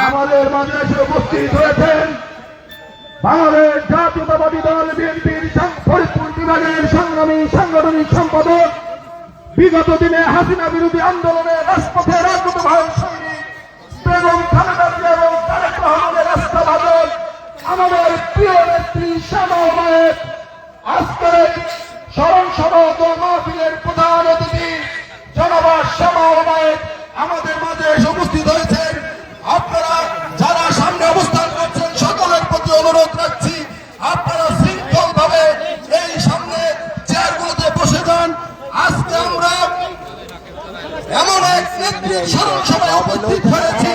আমাদের মাঝে এসে উপস্থিত হয়েছেন বাংলাদেশ জাতীয়তাবাদী দল বিএনপির ফরিদপুর বিভাগের সংগ্রামী সাংগঠনিক সম্পাদক, বিগত দিনে হাসিনা বিরোধী আন্দোলনে রাজপথে রাজপথ ভাইয়ের সৈনিক বেগম খালেদা জিয়া এবং তারেক রহমানের রাস্তাভাজন আমাদের প্রিয় নেত্রী শ্যামা ওবায়েদ আজকের স্মরণ সভা ও মাহফিলের প্রধান অতিথি জনাব শ্যামা ওবায়েদ আমাদের মাঝে এসে উপস্থিত হয়েছেন। আপনারা যারা সামনে অবস্থান করছেন সকলের প্রতি অনুরোধ রাখছি, আপনারা শৃঙ্খল ভাবে এই সামনে চেয়ারগুলোতে বসে যান। আজকে আমরা এমন এক নেত্রীর স্মরণ সভায় উপস্থিত হয়েছি,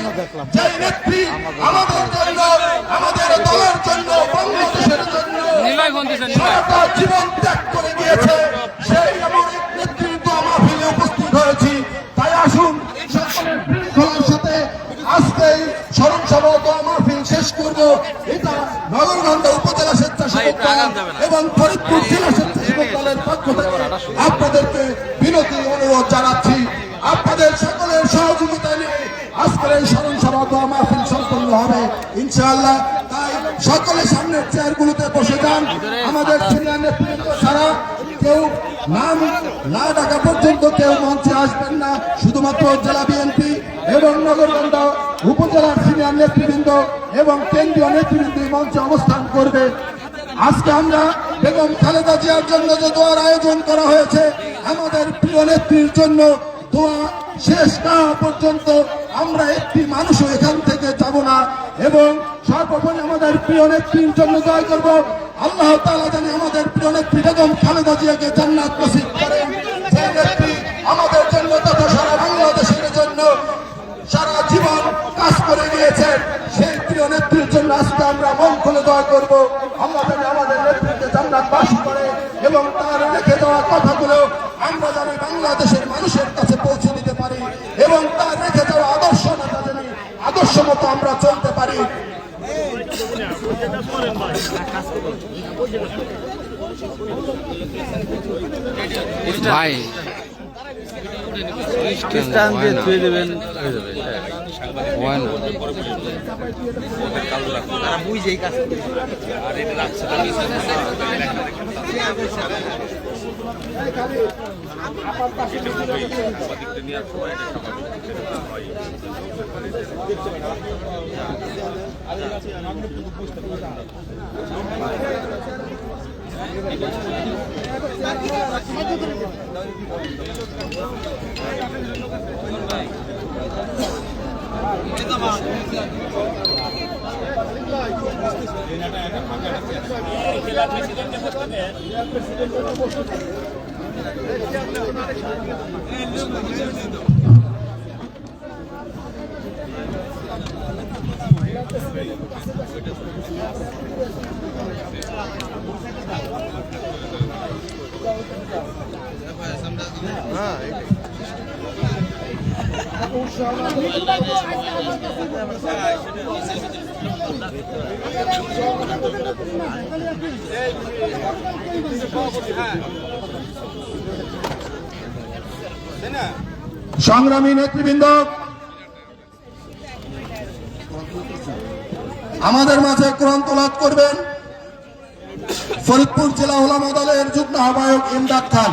যে নেত্রী আমাদের জন্য, আমাদের দলের জন্য, বাংলাদেশের জন্য সারাটা জীবন ত্যাগ করে গিয়েছে। সেই এমন এক নেত্রীর তো মাহফিলে উপস্থিত হয়েছি। তাই আসুন সকলের শৃঙ্খলার সাথে আজকে স্মরণ সভা ও মাহফিল শেষ করবো। এটা নগরকান্দা উপজেলা স্বেচ্ছাসেবক দল এবং ফরিদপুর জেলা স্বেচ্ছাসেবক দলের পক্ষ থেকে আপনাদেরকে বিনতি অনুরোধ জানাচ্ছি, আপনাদের সকলের সহযোগিতা নিয়ে আজকের এই স্মরণ সভা ও মাহফিল সম্পন্ন হবে ইনশাআল্লাহ। তাই সকলে সামনের চেয়ারগুলোতে বসে যান। আমাদের সিনিয়র নেতৃত্ব ছাড়া কেউ নাম না ডাকা পর্যন্ত কেউ মঞ্চে আসবেন না। শুধুমাত্র জেলা বিএনপি এবং নগরকান্দা উপজেলার সিনিয়র নেতৃবৃন্দ এবং কেন্দ্রীয় নেতৃবৃন্দ মঞ্চে অবস্থান করবে। আজকে আমরা বেগম খালেদা জিয়ার জন্য যে দোয়ার আয়োজন করা হয়েছে, আমাদের প্রিয় নেত্রীর জন্য দোয়া শেষ না পর্যন্ত আমরা একটি মানুষও এখান থেকে যাব না। এবং সর্বোপরি আমাদের প্রিয় নেত্রীর জন্য দোয়া করব, আল্লাহ তাআলা যেন আমাদের প্রিয় নেত্রী বেগম খালেদা জিয়াকে জান্নাত নসিব করেন। যে নেত্রী আমাদের জন্য তথা সারা বাংলাদেশের জন্য সারা জীবন কাজ করে গিয়েছেন, সেই প্রিয় নেত্রীর জন্য আজকে আমরা মন খুলে দোয়া করব, আল্লাহ যেন আমাদের নেত্রীকে জান্নাত বাস করে এবং তার রেখে দেওয়া কথাগুলো আমরা যেন বাংলাদেশের মানুষের কাছে পৌঁছে দিতে পারি এবং তার রেখে দেওয়া আদর্শটা যেন আদর্শ মতো আমরা চলতে পারি। ভাই খ্রিস্টান দিয়ে ধুয়ে দেবেন সংগ্রামী নেতৃবৃন্দ, আমাদের মাঝে কোরআন তেলাওয়াত করবেন ফরিদপুর জেলা উলামা দলের যুগ্ম আহ্বায়ক ইমদাদ খান।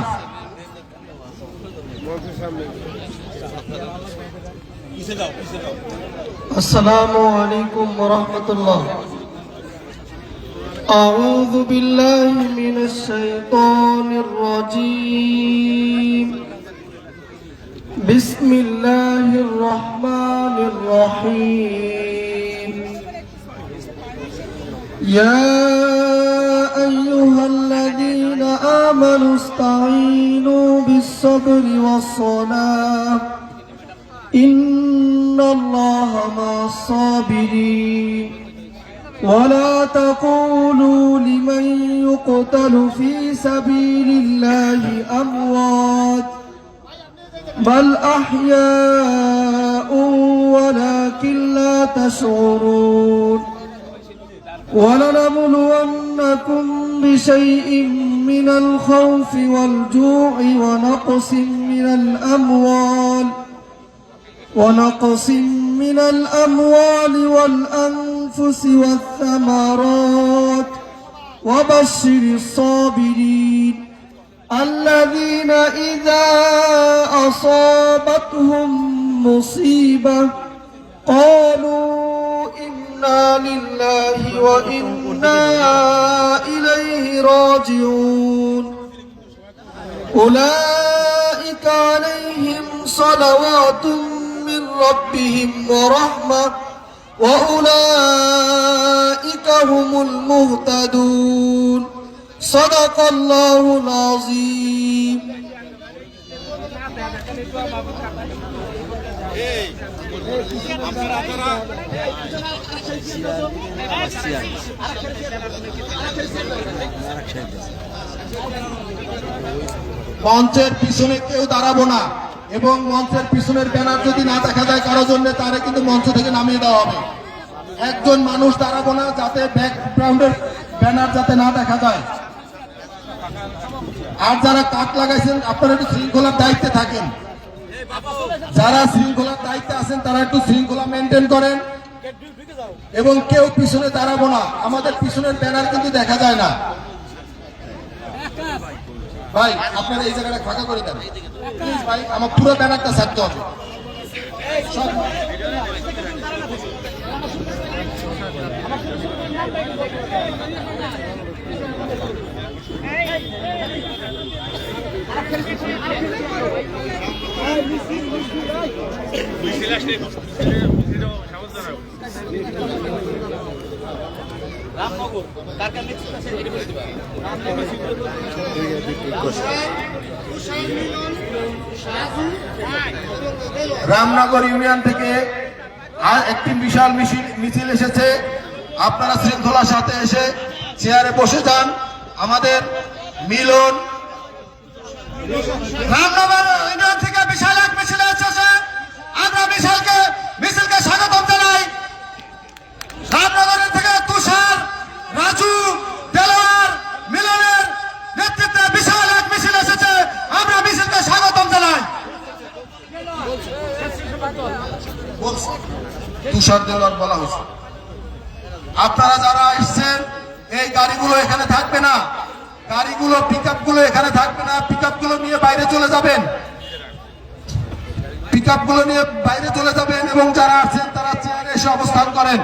আসসালামু আলাইকুম ওয়া রাহমাতুল্লাহ। আউযু বিল্লাহি মিনাশ শাইতানির রাজীম। বিসমিল্লাহির রহমানির রহিম। ইয়া আইয়ুহাল্লাযীনা আমানু ইসতাঈনু বিস-সাবরি ওয়াস-সালাহ ইন্নাল্লাহা মা'আস-সাবিরিন। ولا تقولوا لمن يقتل في سبيل الله أموات بل أحياء ولكن لا تشعرون. ولنبلونكم بشيء من الخوف والجوع ونقص من الأموال ونقص من الأموال والأنفس والثمرات وبشر الصابرين الذين إذا أصابتهم مصيبة قالوا إنا لله وإنا إليه راجعون أولئك عليهم صلوات من ربهم ورحمة وأولئك هم المهتدون صدق الله العظيم মঞ্চের পিছনে কেউ দাঁড়াবো না এবং মঞ্চের পিছনের ব্যানার যদি না দেখা যায় কারোর জন্য তারে কিন্তু মঞ্চ থেকে নামিয়ে দেওয়া হবে। একজন মানুষ দাঁড়াবো না যাতে ব্যাকগ্রাউন্ডের ব্যানার যাতে না দেখা যায়। আর যারা কাট লাগাইছেন আপনারা একটু শৃঙ্খলার দায়িত্বে থাকেন। যারা শৃঙ্খলার দায়িত্বে আছেন তারা একটু শৃঙ্খলা মেনটেন করেন এবং কেউ পিছনে দাঁড়াবো না। আমাদের পিছনের ব্যানার কিন্তু দেখা যায় না। ভাই আপনারা এই জায়গাটা ফাঁকা করে দেন প্লিজ ভাই, আমার পুরো ব্যানারটা ছাড়তে হবে। রামনগর ইউনিয়ন থেকে আর একটি বিশাল মিছিল এসেছে। আপনারা শৃঙ্খলার সাথে এসে চেয়ারে বসে যান। আমাদের মিলন রামনগর ইউনিয়ন থেকে বিশাল এক মিছিল এসেছে। আমরা মিছিলকে স্বাগতম জানাই। রামনগরের থেকে তুষার, রাজু, দেলোয়ার, মিলনের নেতৃত্বে বিশাল এক মিছিল এসেছে। আমরা মিছিলকে স্বাগতম জানাই। তুষার দেলোয়ার বলা হয়েছে। আপনারা যারা এসছেন এই গাড়িগুলো এখানে থাকবে না, গাড়িগুলো পিকআপগুলো এখানে থাকবে না। পিকআপগুলো নিয়ে বাইরে চলে যাবেন, পিকআপগুলো নিয়ে বাইরে চলে যাবেন এবং যারা আছেন তারা চেয়ারে এসে অবস্থান করেন।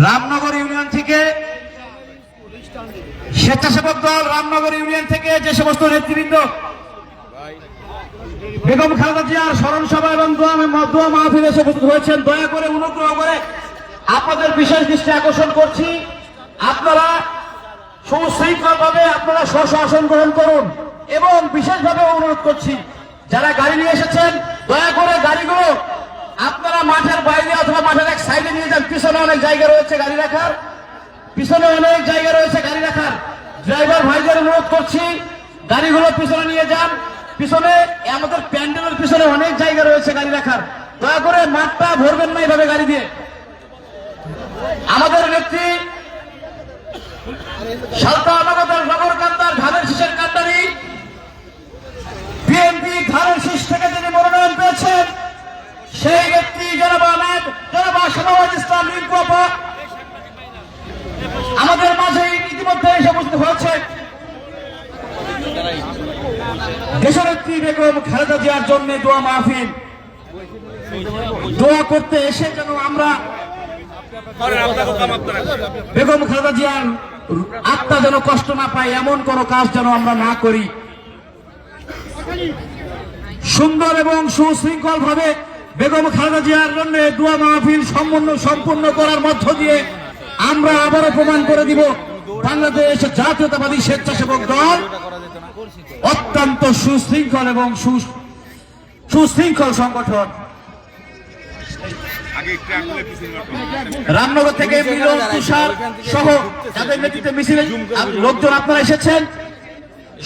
রামনগর ইউনিয়ন থেকে স্বেচ্ছাসেবক দল, রামনগর ইউনিয়ন থেকে যে সমস্ত নেতৃবৃন্দ বেগম খালেদা জিয়ার স্মরণ সভা এবং দোয়া মাহফিলে এসে উপস্থিত হয়েছেন, দয়া করে অনুগ্রহ করে আপনাদের বিশেষ দৃষ্টি আকর্ষণ করছি, আপনারা সুশৃঙ্খলভাবে আপনারা স্ব আসন গ্রহণ করুন। এবং বিশেষভাবে অনুরোধ করছি যারা গাড়ি নিয়ে এসেছেন দয়া করে গাড়িগুলো আপনারা মাঠের বাইরে অথবা মাঠের এক সাইডে নিয়ে যান। পিছনে অনেক জায়গা রয়েছে গাড়ি রাখার, পিছনে অনেক জায়গা রয়েছে গাড়ি রাখার। ড্রাইভার ভাইদের অনুরোধ করছি গাড়িগুলো পিছনে নিয়ে যান। পিছনে আমাদের প্যান্ডেলের পিছনে অনেক জায়গা রয়েছে গাড়ি রাখার, দয়া করে মাঠটা ভরবেন না এইভাবে গাড়ি দিয়ে। আমাদের নেত্রী সালতা নগরকান্দার ধানের শীষের কান্ডারি, বিএনপি ধানের শীষ থেকে যিনি মনোনয়ন পেয়েছেন সেই ব্যক্তি জনাব শাহনওয়াজ ইসলাম রিঙ্কু আপা আমাদের মাঝে ইতিমধ্যে এসে উপস্থিত হয়েছে। দেশনেত্রী বেগম খালেদা জিয়ার জন্য দোয়া মাহফিল, দোয়া করতে এসে যেন আমরা বেগম খালেদা জিয়ার আত্মা যেন কষ্ট না পায় এমন কোন কাজ যেন আমরা না করি। সুন্দর এবং সুশৃঙ্খল ভাবে বেগম খালেদা জিয়ার জন্য দোয়া মাহফিল সম্পূর্ণ করার মধ্য দিয়ে আমরা আবারও প্রমাণ করে দিব বাংলাদেশ জাতীয়তাবাদী স্বেচ্ছাসেবক দল অত্যন্ত সুশৃঙ্খল এবং সুশৃঙ্খল সংগঠন। রামনগর থেকে মিলন, তুষার সহ যাদের নেতৃত্বে মিছিলে লোকজন আপনারা এসেছেন,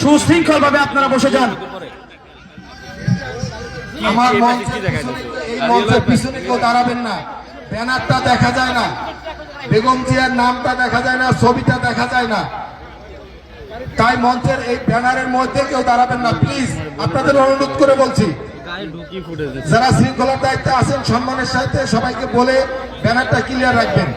সুশৃঙ্খল ভাবে আপনারা বসে যান। আমার মঞ্চের পিছনে কেউ দাঁড়াবেন না, ব্যানারটা দেখা যায় না, বেগম জিয়ার নামটা দেখা যায় না, ছবিটা দেখা যায় না, তাই মঞ্চের এই ব্যানারের মধ্যে কেউ দাঁড়াবেন না প্লিজ, আপনাদের অনুরোধ করে বলছি। যারা শৃঙ্খলার দায়িত্বে আছেন সম্মানের সাথে সবাইকে বলে ব্যানারটা ক্লিয়ার রাখবেন।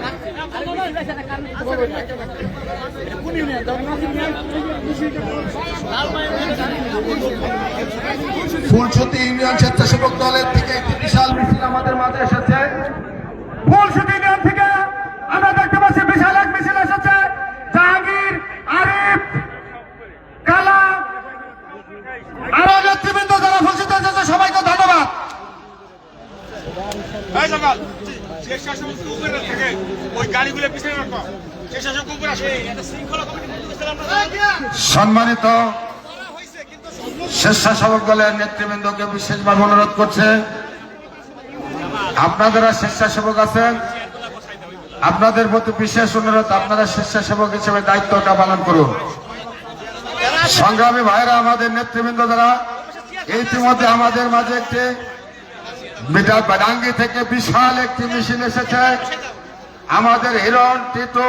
ফুলছড়ি ইউনিয়ন স্বেচ্ছাসেবক দলের থেকে একটি বিশাল মিছিল আমাদের মাঝে এসেছে। ফুলছড়ি ইউনিয়ন থেকে আমরা দেখতে পাচ্ছি বিশাল এক মিছিল এসেছে। জাহাঙ্গীর, আরিফ, কালা আরো নেতৃবৃন্দ যারা ফুলছড়িতে এসেছে সবাইকে ধন্যবাদ। সম্মানিত স্বেচ্ছাসেবক দলের নেতৃবৃন্দকে বিশেষভাবে অনুরোধ করছে, আপনারা স্বেচ্ছাসেবক আছেন, আপনাদের প্রতি বিশেষ অনুরোধ, আপনারা স্বেচ্ছাসেবক হিসেবে দায়িত্বটা পালন করুন। সংগ্রামী ভাইরা, আমাদের নেতৃবৃন্দ যারা ইতিমধ্যে আমাদের মাঝে একটি ডাঙ্গি থেকে বিশাল একটি মিছিল এসেছে। আমাদের হিরণ, টিটু,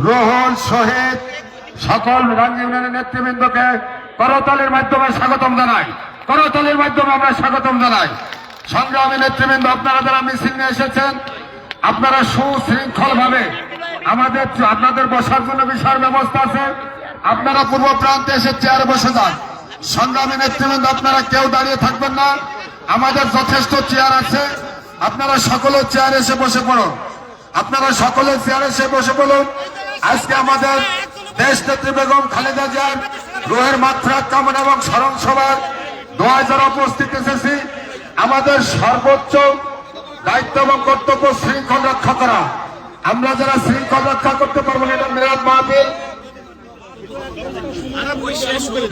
রোহন, শহীদ সকল ডাঙ্গি ইউনিয়নের নেতৃবৃন্দকে করতালির মাধ্যমে স্বাগতম জানাই। করতালির মাধ্যমে আমরা স্বাগতম জানাই। সংগ্রামী নেতৃবৃন্দ, আপনারা যারা মিছিল নিয়ে এসেছেন, আপনারা সুশৃঙ্খল ভাবে আপনাদের বসার জন্য বিশাল ব্যবস্থা আছে। আপনারা পূর্ব প্রান্তে এসে চেয়ারে বসে যান। সংগ্রামী নেতৃবৃন্দ, আপনারা কেউ দাঁড়িয়ে থাকবেন না, আমাদের যথেষ্ট চেয়ার আছে। আপনারা সকলে চেয়ারে এসে বসে পড়ুন। আপনারা সকলে চেয়ারে এসে বসে পড়ুন। আজকে আমাদের দেশ নেত্রী বেগম খালেদা জিয়ার রুহের মাগফিরাত কামনা এবং স্মরণ সভার দোয়ায় যারা উপস্থিত এসেছি, আমাদের সর্বোচ্চ দায়িত্ব এবং কর্তব্য শৃঙ্খল রক্ষা করা। আমরা যারা শৃঙ্খল রক্ষা করতে পারবো না, এটা মিলাদ মাহফিল।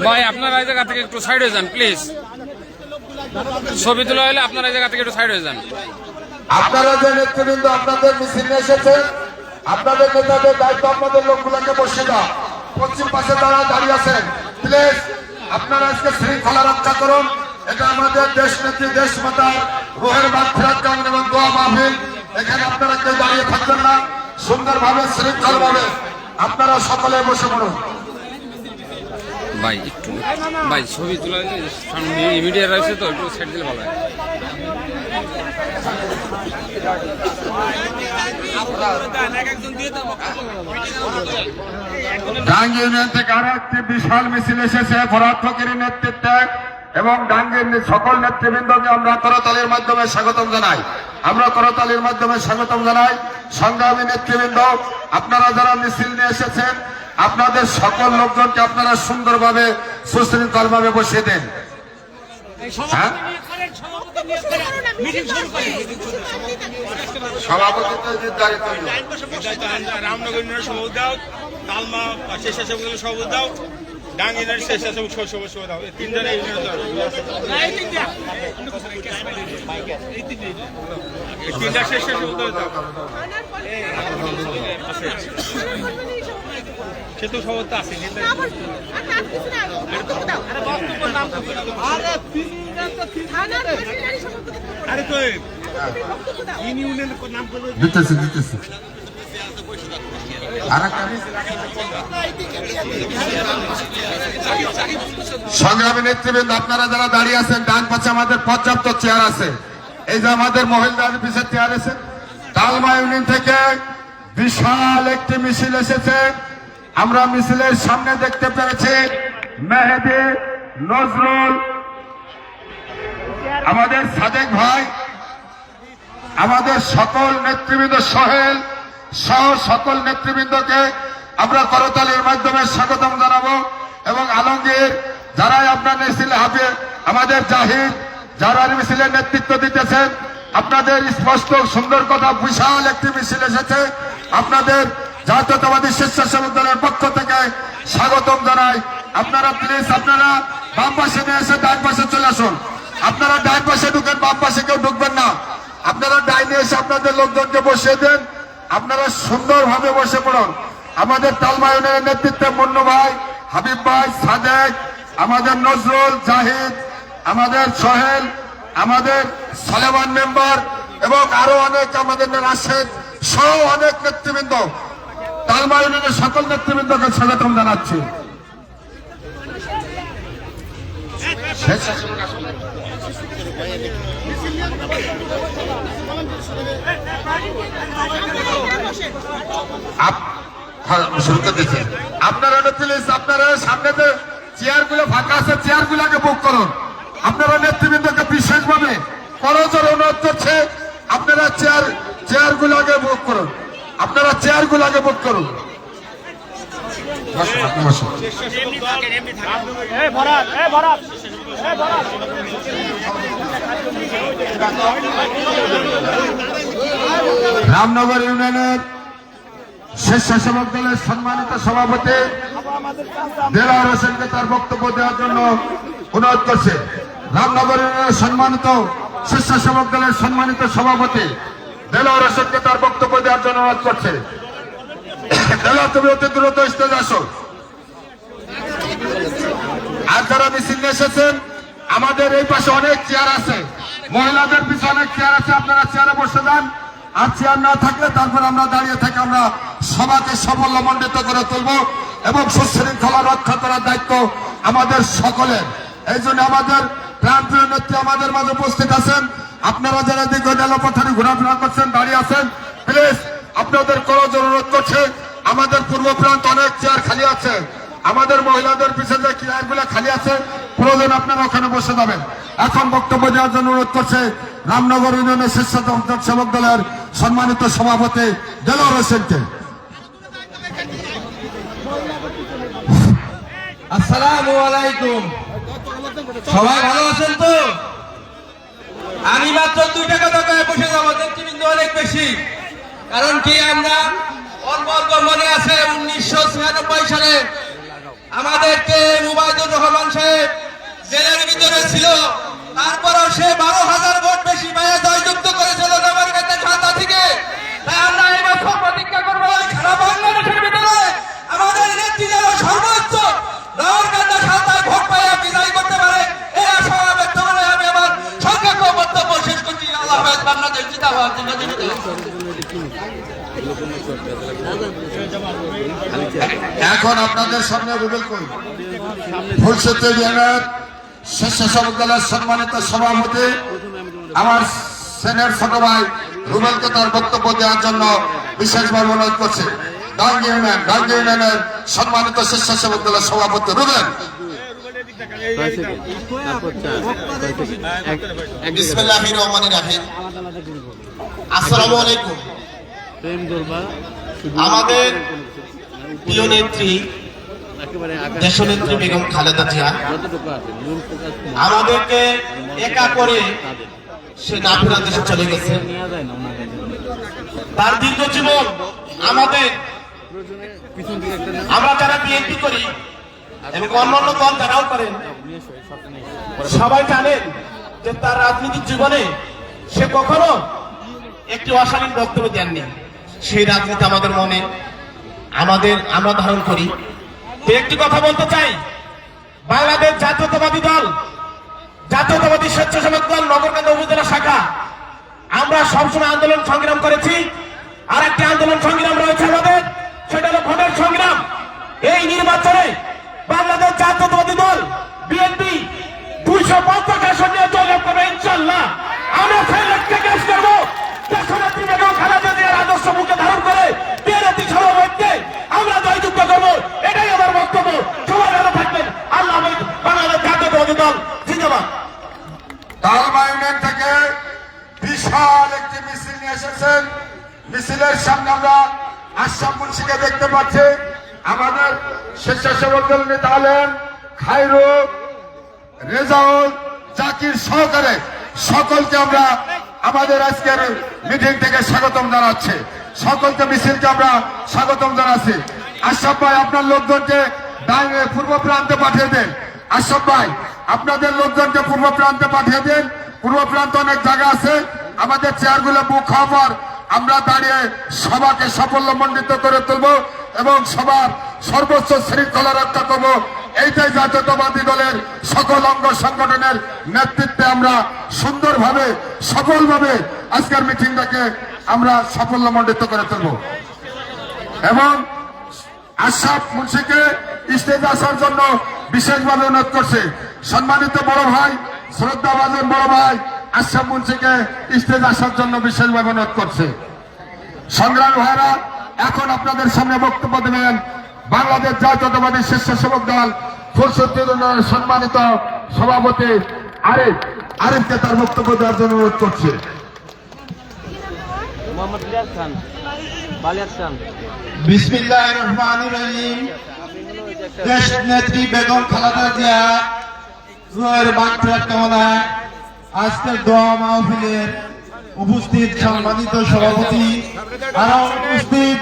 ভাই আপনারা এই জায়গা থেকে একটু সাইড হয়ে যান প্লিজ। ছবি তোলা হলে আপনারা এই জায়গা থেকে একটু সাইড হয়ে যান। আপনারা যে নেতৃবৃন্দ আপনাদের মিছিল নিয়ে এসেছেন, আপনাদের নেতাদের দায়িত্ব আপনাদের লোকগুলোকে বসে দাও। পশ্চিম পাশে তারা দাঁড়িয়ে আছেন, প্লিজ আপনারা আজকে শৃঙ্খলা রক্ষা করুন। এটা আমাদের দেশ নেত্রী, দেশ মাতা রুহের মাগফিরাত কামনা এবং দোয়া মাহফিল। এখানে আপনারা কেউ দাঁড়িয়ে থাকবেন না, সুন্দরভাবে শৃঙ্খল ভাবে আপনারা সকলে বসে পড়ুন। ভাই একটু ভাই ছবি তোলা মিডিয়া রয়েছে তো, একটু সাইড দিলে ভালো হয়। ডাঙ্গি ইউনিয়ন থেকে আরো একটি বিশাল মিছিল এসেছে ফরহাদ ফকিরের নেতৃত্বে, এবং ডাঙ্গির সকল নেতৃবৃন্দকে আমরা করতালির মাধ্যমে স্বাগতম জানাই। আমরা করতালির মাধ্যমে স্বাগতম জানাই। সংগ্রামী নেতৃবৃন্দ, আপনারা যারা মিছিল নিয়ে এসেছেন, আপনাদের সকল লোকজনকে আপনারা সুন্দরভাবে সুশৃঙ্খল ভাবে বসিয়ে দেন। হ্যাঁ, সভাপতিত্ব নির্ধারিত রামনগর ইউনিয়নের সভাপতি দাও, তালমা স্বেচ্ছাসেবক সভাপতি দাও, ডাঙ্গি ইউনিয়নের স্বেচ্ছাসেবক সভাপতি দাও। এই তিনজনের ইউনিয়ন তিনটা স্বেচ্ছাসেবক দাও। সে তো সভাপতি আছে। আরে তো ইউনিয়নের নাম করবে দিতেছি। সংগ্রামী নেতৃবৃন্দ, আপনারা যারা দাঁড়িয়ে আছেন, ডান পাশে আমাদের পর্যাপ্ত চেয়ার আছে। এই যে আমাদের মহিলাদের পিছের চেয়ার আছে। তালমা ইউনিয়ন থেকে বিশাল একটি মিছিল এসেছে। আমরা মিছিলের সামনে দেখতে পেয়েছি মেহেদি, নজরুল, আমাদের সাদেক ভাই, আমাদের সকল নেতৃবৃন্দ, সোহেল সহ সকল নেতৃবৃন্দকে আমরা করতালির মাধ্যমে স্বাগতম জানাবো। এবং আলমগীর, যারাই আপনার মিছিল হাফিজ, আমাদের জাহিদ, যারা মিছিলের নেতৃত্ব দিতেছেন, আপনাদের স্পষ্ট সুন্দর কথা, বিশাল একটি মিছিল এসেছে। আপনাদের জাতীয়তাবাদী স্বেচ্ছাসেবক দলের পক্ষ থেকে স্বাগতম জানাই। আপনারা প্লিজ আপনারা বাম পাশে নিয়ে এসে ডান পাশে চলে আসুন। আপনারা ডান পাশে ঢুকেন, বাম পাশে কেউ ঢুকবেন না। আপনারা ডাইনে এসে আপনাদের লোকজনকে বসিয়ে দেন। আপনারা সুন্দরভাবে বসে পড়ুন। আমাদের তালমা ইউনিয়নের নেতৃত্বে মুন্নু ভাই, হাবিব ভাই, সাদেক, আমাদের নজরুল, জাহিদ, আমাদের সোহেল, আমাদের সালেমান মেম্বার এবং আরো অনেক আমাদের রাশেদ সহ অনেক নেতৃবৃন্দ, তালমা ইউনিয়নের সকল নেতৃবৃন্দকে স্বাগতম জানাচ্ছি। আপনারা প্লিজ আপনারা সামনে যে চেয়ার গুলো ফাঁকা আছে, চেয়ার গুলাকে বুক করুন। আপনারা নেতৃবৃন্দকে বিশেষভাবে করজোর অনুরোধ করছে, আপনারা চেয়ার গুলাকে বুক করুন। আপনারা চেয়ার গুলাকে বুক করুন। রামনগর ইউনিয়নের স্বেচ্ছাসেবক দলের সম্মানিত সভাপতি দেলাওয়ার হোসেনকে তার বক্তব্য দেওয়ার জন্য অনুরোধ করছে। রামনগর ইউনিয়নের সম্মানিত স্বেচ্ছাসেবক দলের সম্মানিত সভাপতি দেলাওয়ার হোসেনকে তার বক্তব্য দেওয়ার জন্য অনুরোধ করছে। দেলাওয়ার, তুমি অতি দ্রুত স্টেজে আসো। আর যারা মিছিল নিয়ে এসেছেন, আমাদের এই পাশে অনেক চেয়ার আছে, মহিলাদের পিছনে অনেক চেয়ার আছে, আপনারা চেয়ারে বসে যান। আর চেয়ার না থাকলে তারপর আমরা দাঁড়িয়ে থেকে আমরা সবাইকে সাফল্যমণ্ডিত করে তুলব এবং সুশৃঙ্খলা রক্ষা করার দায়িত্ব আমাদের সকলের। এই জন্য আমাদের প্রান্তীয় নেত্রী আমাদের মাঝে উপস্থিত আছেন। আপনারা যারা দীর্ঘ এলোপাথারি ঘোরাফেরা করছেন, দাঁড়িয়ে আছেন, প্লিজ আপনাদের করজোর অনুরোধ করছে। আমাদের পূর্ব প্রান্ত অনেক চেয়ার খালি আছে, আমাদের মহিলাদের পিছনে যে চেয়ারগুলো খালি আছে, প্রয়োজন আপনারা ওখানে বসে যাবেন। এখন বক্তব্য দেওয়ার জন্য অনুরোধ করছে রামনগর ইউনিয়নের স্বেচ্ছাসেবক দলের সম্মানিত সভাপতি দেলাওয়ার হোসেনকে। আসসালামু আলাইকুম। সবাই ভালো আছেন তো? আমি মাত্র 2 টাকা টাকায় বসে যাবো, নেতৃবৃন্দ অনেক বেশি। কারণ কি, আমরা অল্প অল্প মনে আছে 1996 সালে আমাদেরকে মুবাইদুর রহমান সাহেব জেলের ভিতরে ছিল, তারপরেও সে 12,000 ভোট বেশি পায়ে জয়যুক্ত করেছিল নগরকান্দা খাতা থেকে। তাই আমরা এবার প্রতিজ্ঞা করবো, সারা বাংলাদেশের ভিতরে আমাদের নেত্রী যেন সর্বোচ্চ নগরকান্দা খাতায় ভোট পাইয়া বিজয় করতে পারে, এই আশা ব্যক্ত করে আমি আমার সংক্ষিপ্ত বক্তব্য শেষ করছি। আল্লাহ হাফেজ। বাংলাদেশ জিন্দাবাদ। এখন আপনাদের সামনে রুবেল কই ফুলসজ্জা ইউনিয়নের স্বেচ্ছাসেবক দলের সম্মানিত সভাপতি আমার সেনের ছোট ভাই রুবেলকে তার বক্তব্য দেওয়ার জন্য বিশেষভাবে অনুরোধ করছে। ডাঙ্গি ইউনিয়নের সম্মানিত স্বেচ্ছাসেবক দলের সভাপতি রুবেল। বিসমিল্লাহির রহমানির রহিম। আসসালামু আলাইকুম। আমাদের প্রিয় নেত্রী দেশনেত্রী বেগম খালেদা জিয়া আমাদেরকে একা করে সে না ফেরার দেশে চলে গেছে। তার দীর্ঘ জীবন আমাদের, আমরা যারা বিএনপি করি এবং অন্যান্য দল যারাও করেন, সবাই জানেন যে তার রাজনৈতিক জীবনে সে কখনো একটি অশালীন বক্তব্য দেননি। সেই রাজনীতি আমাদের মনে আমরা ধারণ করি। তো একটি কথা বলতে চাই, বাংলাদেশ জাতীয়তাবাদী দল, জাতীয়তাবাদী স্বেচ্ছাসেবক দল নগরকান্দা উপজেলা শাখা, আমরা সবসময় আন্দোলন সংগ্রাম করেছি। আর একটি আন্দোলন সংগ্রাম রয়েছে আমাদের, সেটা হলো ভোটের সংগ্রাম। এই নির্বাচনে বাংলাদেশ জাতীয়তাবাদী দল বিএনপি 250 আসন নিয়ে জয়লাভ করবে ইনশাআল্লাহ। আমরা সেই লক্ষ্যে কাজ করবো। দেশনেত্রী বেগম খালেদা জিয়ার আদর্শ মুখে ধারণ করে বিএনপি সভাপতিকে আমরা জয়যুক্ত করবো, এটাই আমার বক্তব্য। সবাই ভালো থাকবেন। আল্লাহ হাফেজ। বাংলাদেশ জাতীয়তাবাদী দল জিন্দাবাদ। তালমা ইউনিয়ন থেকে বিশাল একটি মিছিল নিয়ে এসেছেন। মিছিলের সামনে আমরা আশরাফ মুন্সিকে দেখতে পাচ্ছি। আমাদের স্বেচ্ছাসেবক দল নেতা হলেন খায়রুল, রেজাউল, জাকির সহকারে সকলকে আমরা আমাদের আজকের মিটিং থেকে স্বাগতম জানাচ্ছি। সকলকে মিছিলকে আমরা স্বাগতম জানাচ্ছি। আশরাফ ভাই, আপনার লোকজনকে পূর্ব প্রান্তে পাঠিয়ে দেন। আশরাফ ভাই, আপনাদের লোকজনকে পূর্ব প্রান্তে পাঠিয়ে দেন। পূর্ব প্রান্তে অনেক জায়গা আছে, আমাদের চেয়ারগুলো বুক হওয়ার পর আমরা দাঁড়িয়ে সবাকে সাফল্যমণ্ডিত করে তুলব এবং সবার সর্বোচ্চ শৃঙ্খলা রক্ষা করব। এইটাই জাতীয়তাবাদী দলের সকল অঙ্গ সংগঠনের নেতৃত্বে আমরা সুন্দরভাবে সফলভাবে আজকের মিটিংটাকে আমরা সাফল্যমণ্ডিত করে তুলব এবং আশরাফ মুন্সিকে স্টেজে আসার জন্য বিশেষভাবে অনুরোধ করছে। সম্মানিত বড় ভাই, শ্রদ্ধাভাজন বড় ভাই আশরাফ মুন্সিকে স্টেজ আসার জন্য বিশেষভাবে অনুরোধ করছে। সংগ্রামী ভাইরা, এখন আপনাদের সামনে বক্তব্য দেবেন বাংলাদেশ জাতীয়তাবাদী স্বেচ্ছাসেবক দল ফুলসজ্জি ইউনিয়নের সম্মানিত সভাপতি আরিফকে তার বক্তব্য দেওয়ার জন্য অনুরোধ করছে। বিসমিল্লাহির রহমানির রহিম। দেশ নেত্রী বেগম খালেদা জিয়া জয়ের বার্তা কামনায় আজকের দোয়া মাহফিলের উপস্থিত সম্মানিত সভাপতি, আরো উপস্থিত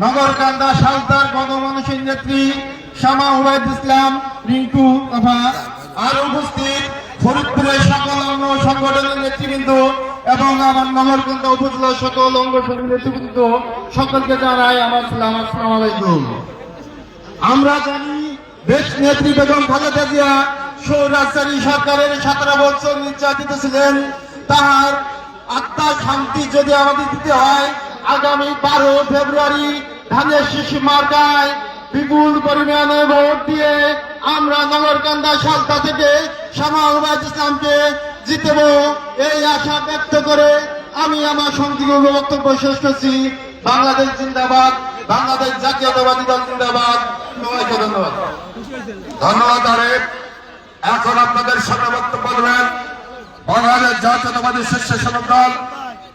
নগরকান্দা সালতার গণমানুষের নেত্রী শামা উবাইদ ইসলাম রিঙ্কু তথা আরো উপস্থিত ফরিদপুরের সকল অঙ্গ সংগঠনের নেতৃবৃন্দ এবং আমার নগরকান্দা উপজেলার সকল অঙ্গ সংগঠনের নেতৃবৃন্দ সকলকে জানাই আমার সালাম, আসসালামু আলাইকুম। আমরা জানি দেশ নেত্রী বেগম খালেদা জিয়া স্বৈরাচারী সরকারের 17 বছর নির্যাতিত ছিলেন। তার আত্মার শান্তি যদি আমাদের দিতে হয়, আগামী 12 ফেব্রুয়ারি ধানের শীষ মার্কায় বিপুল পরিমাণে ভোট দিয়ে আমরা নগরকান্দা সালতা থেকে শামা উবাইদ ইসলামকে জিতেব, এই আশা ব্যক্ত করে আমি আমার সংক্ষিপ্ত বক্তব্য শেষ করছি। বাংলাদেশ জিন্দাবাদ, বাংলাদেশ জাতীয়তাবাদী দল জিন্দাবাদ। সবাইকে ধন্যবাদ। ধন্যবাদ আরিফ। এখন আপনাদের সামনে বক্তব্য দেবেন বাংলাদেশ জাতীয়তাবাদী স্বেচ্ছাসেবক দল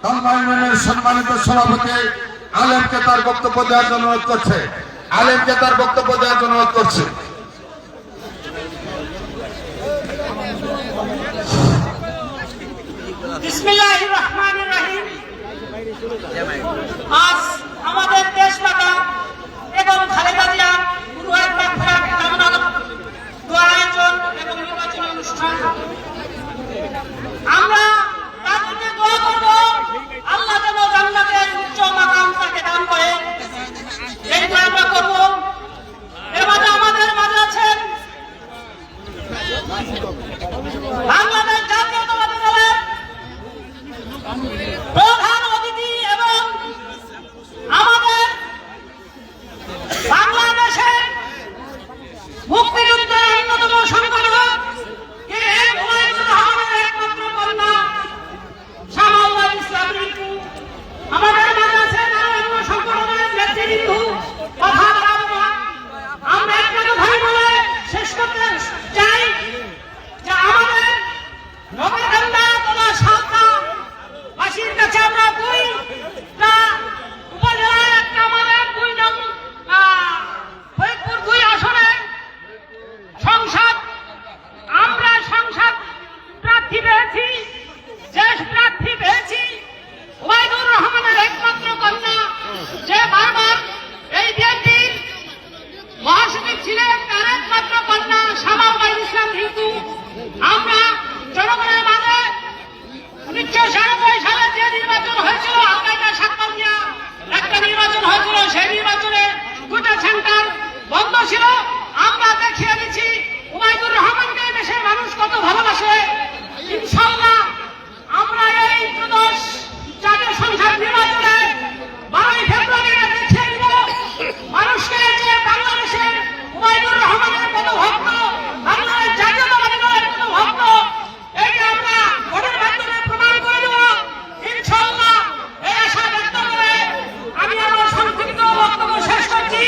তালমা ইউনিয়নের সম্মানিত সভাপতি আলেমকে তার বক্তব্য দেওয়ার জন্য অনুরোধ করছে। বিসমিল্লাহির রহমানির রহিম। আজ আমাদের দেশ মাতা এবং খালেদা জিয়া রুহের মাগফিরাত কামনা দোয়া আয়োজন এবং নির্বাচনী অনুষ্ঠান। আমরা তাদেরকে দোয়া করব, আল্লাহ যেন জান্নাতের উচ্চ মাকাম তাকে দান করে, এই দোয়া আমরা করব। এর মাঝে আমাদের মাঝে আছেন বাংলাদেশ জাতীয়তাবাদী দলের প্রধান অতিথি এবং আমাদের বাংলাদেশের মুক্তিযুদ্ধের অন্যতম সংগঠক রহমানের একমাত্র কন্যা শামা উবাইদ ইসলাম রিঙ্কু। আমাদের মাঝে আছেন আরো অন্য সংগঠনের নেতৃবৃন্দ। কথা বাড়াবো না, আমরা একটা কথাই বলে শেষ করতে চাই যে আমাদের নগরকান্দা তথা সালতা বাসীর কাছে আমরা দুইটা উপজেলার একটা আমাদের 2 নং ফরিদপুর 2 আসনে সংসদ প্রার্থী পেয়েছি। যে প্রার্থী পেয়েছি ওবায়দুর রহমানের একমাত্র কন্যা, যে বারবার এই বিএনপির মহাসচিব ছিলেন, তার একমাত্র কন্যা শামা উবাইদ ইসলাম রিঙ্কু। আমরা জনগণের মাঝে 1996 সালে যে নির্বাচন হয়েছিল, আলকায়দা সাক্ষ্য দিয়া একটা নির্বাচন হয়েছিল, সেই নির্বাচনে 2টা সেন্টার বন্ধ ছিল। আমরা দেখিয়ে দিচ্ছি ওবায়দুর রহমানকে দেশের মানুষ কত ভালোবাসে। ইনশাআল্লাহ আমরা এই 13 জাতীয় সংসদ নির্বাচনে 12 ফেব্রুয়ারি দেখিয়ে দিব মানুষকে যে বাংলাদেশের ওবায়দুর রহমানের কত ভক্ত, বাংলাদেশ জাতীয়তাবাদী দলের কত ভক্ত, এইটা আমরা ভোটের মাধ্যমে প্রমাণ করে দেব ইনশাআল্লাহ। এই আশা ব্যক্ত করে আমি আমার সংক্ষিপ্ত বক্তব্য শেষ করছি।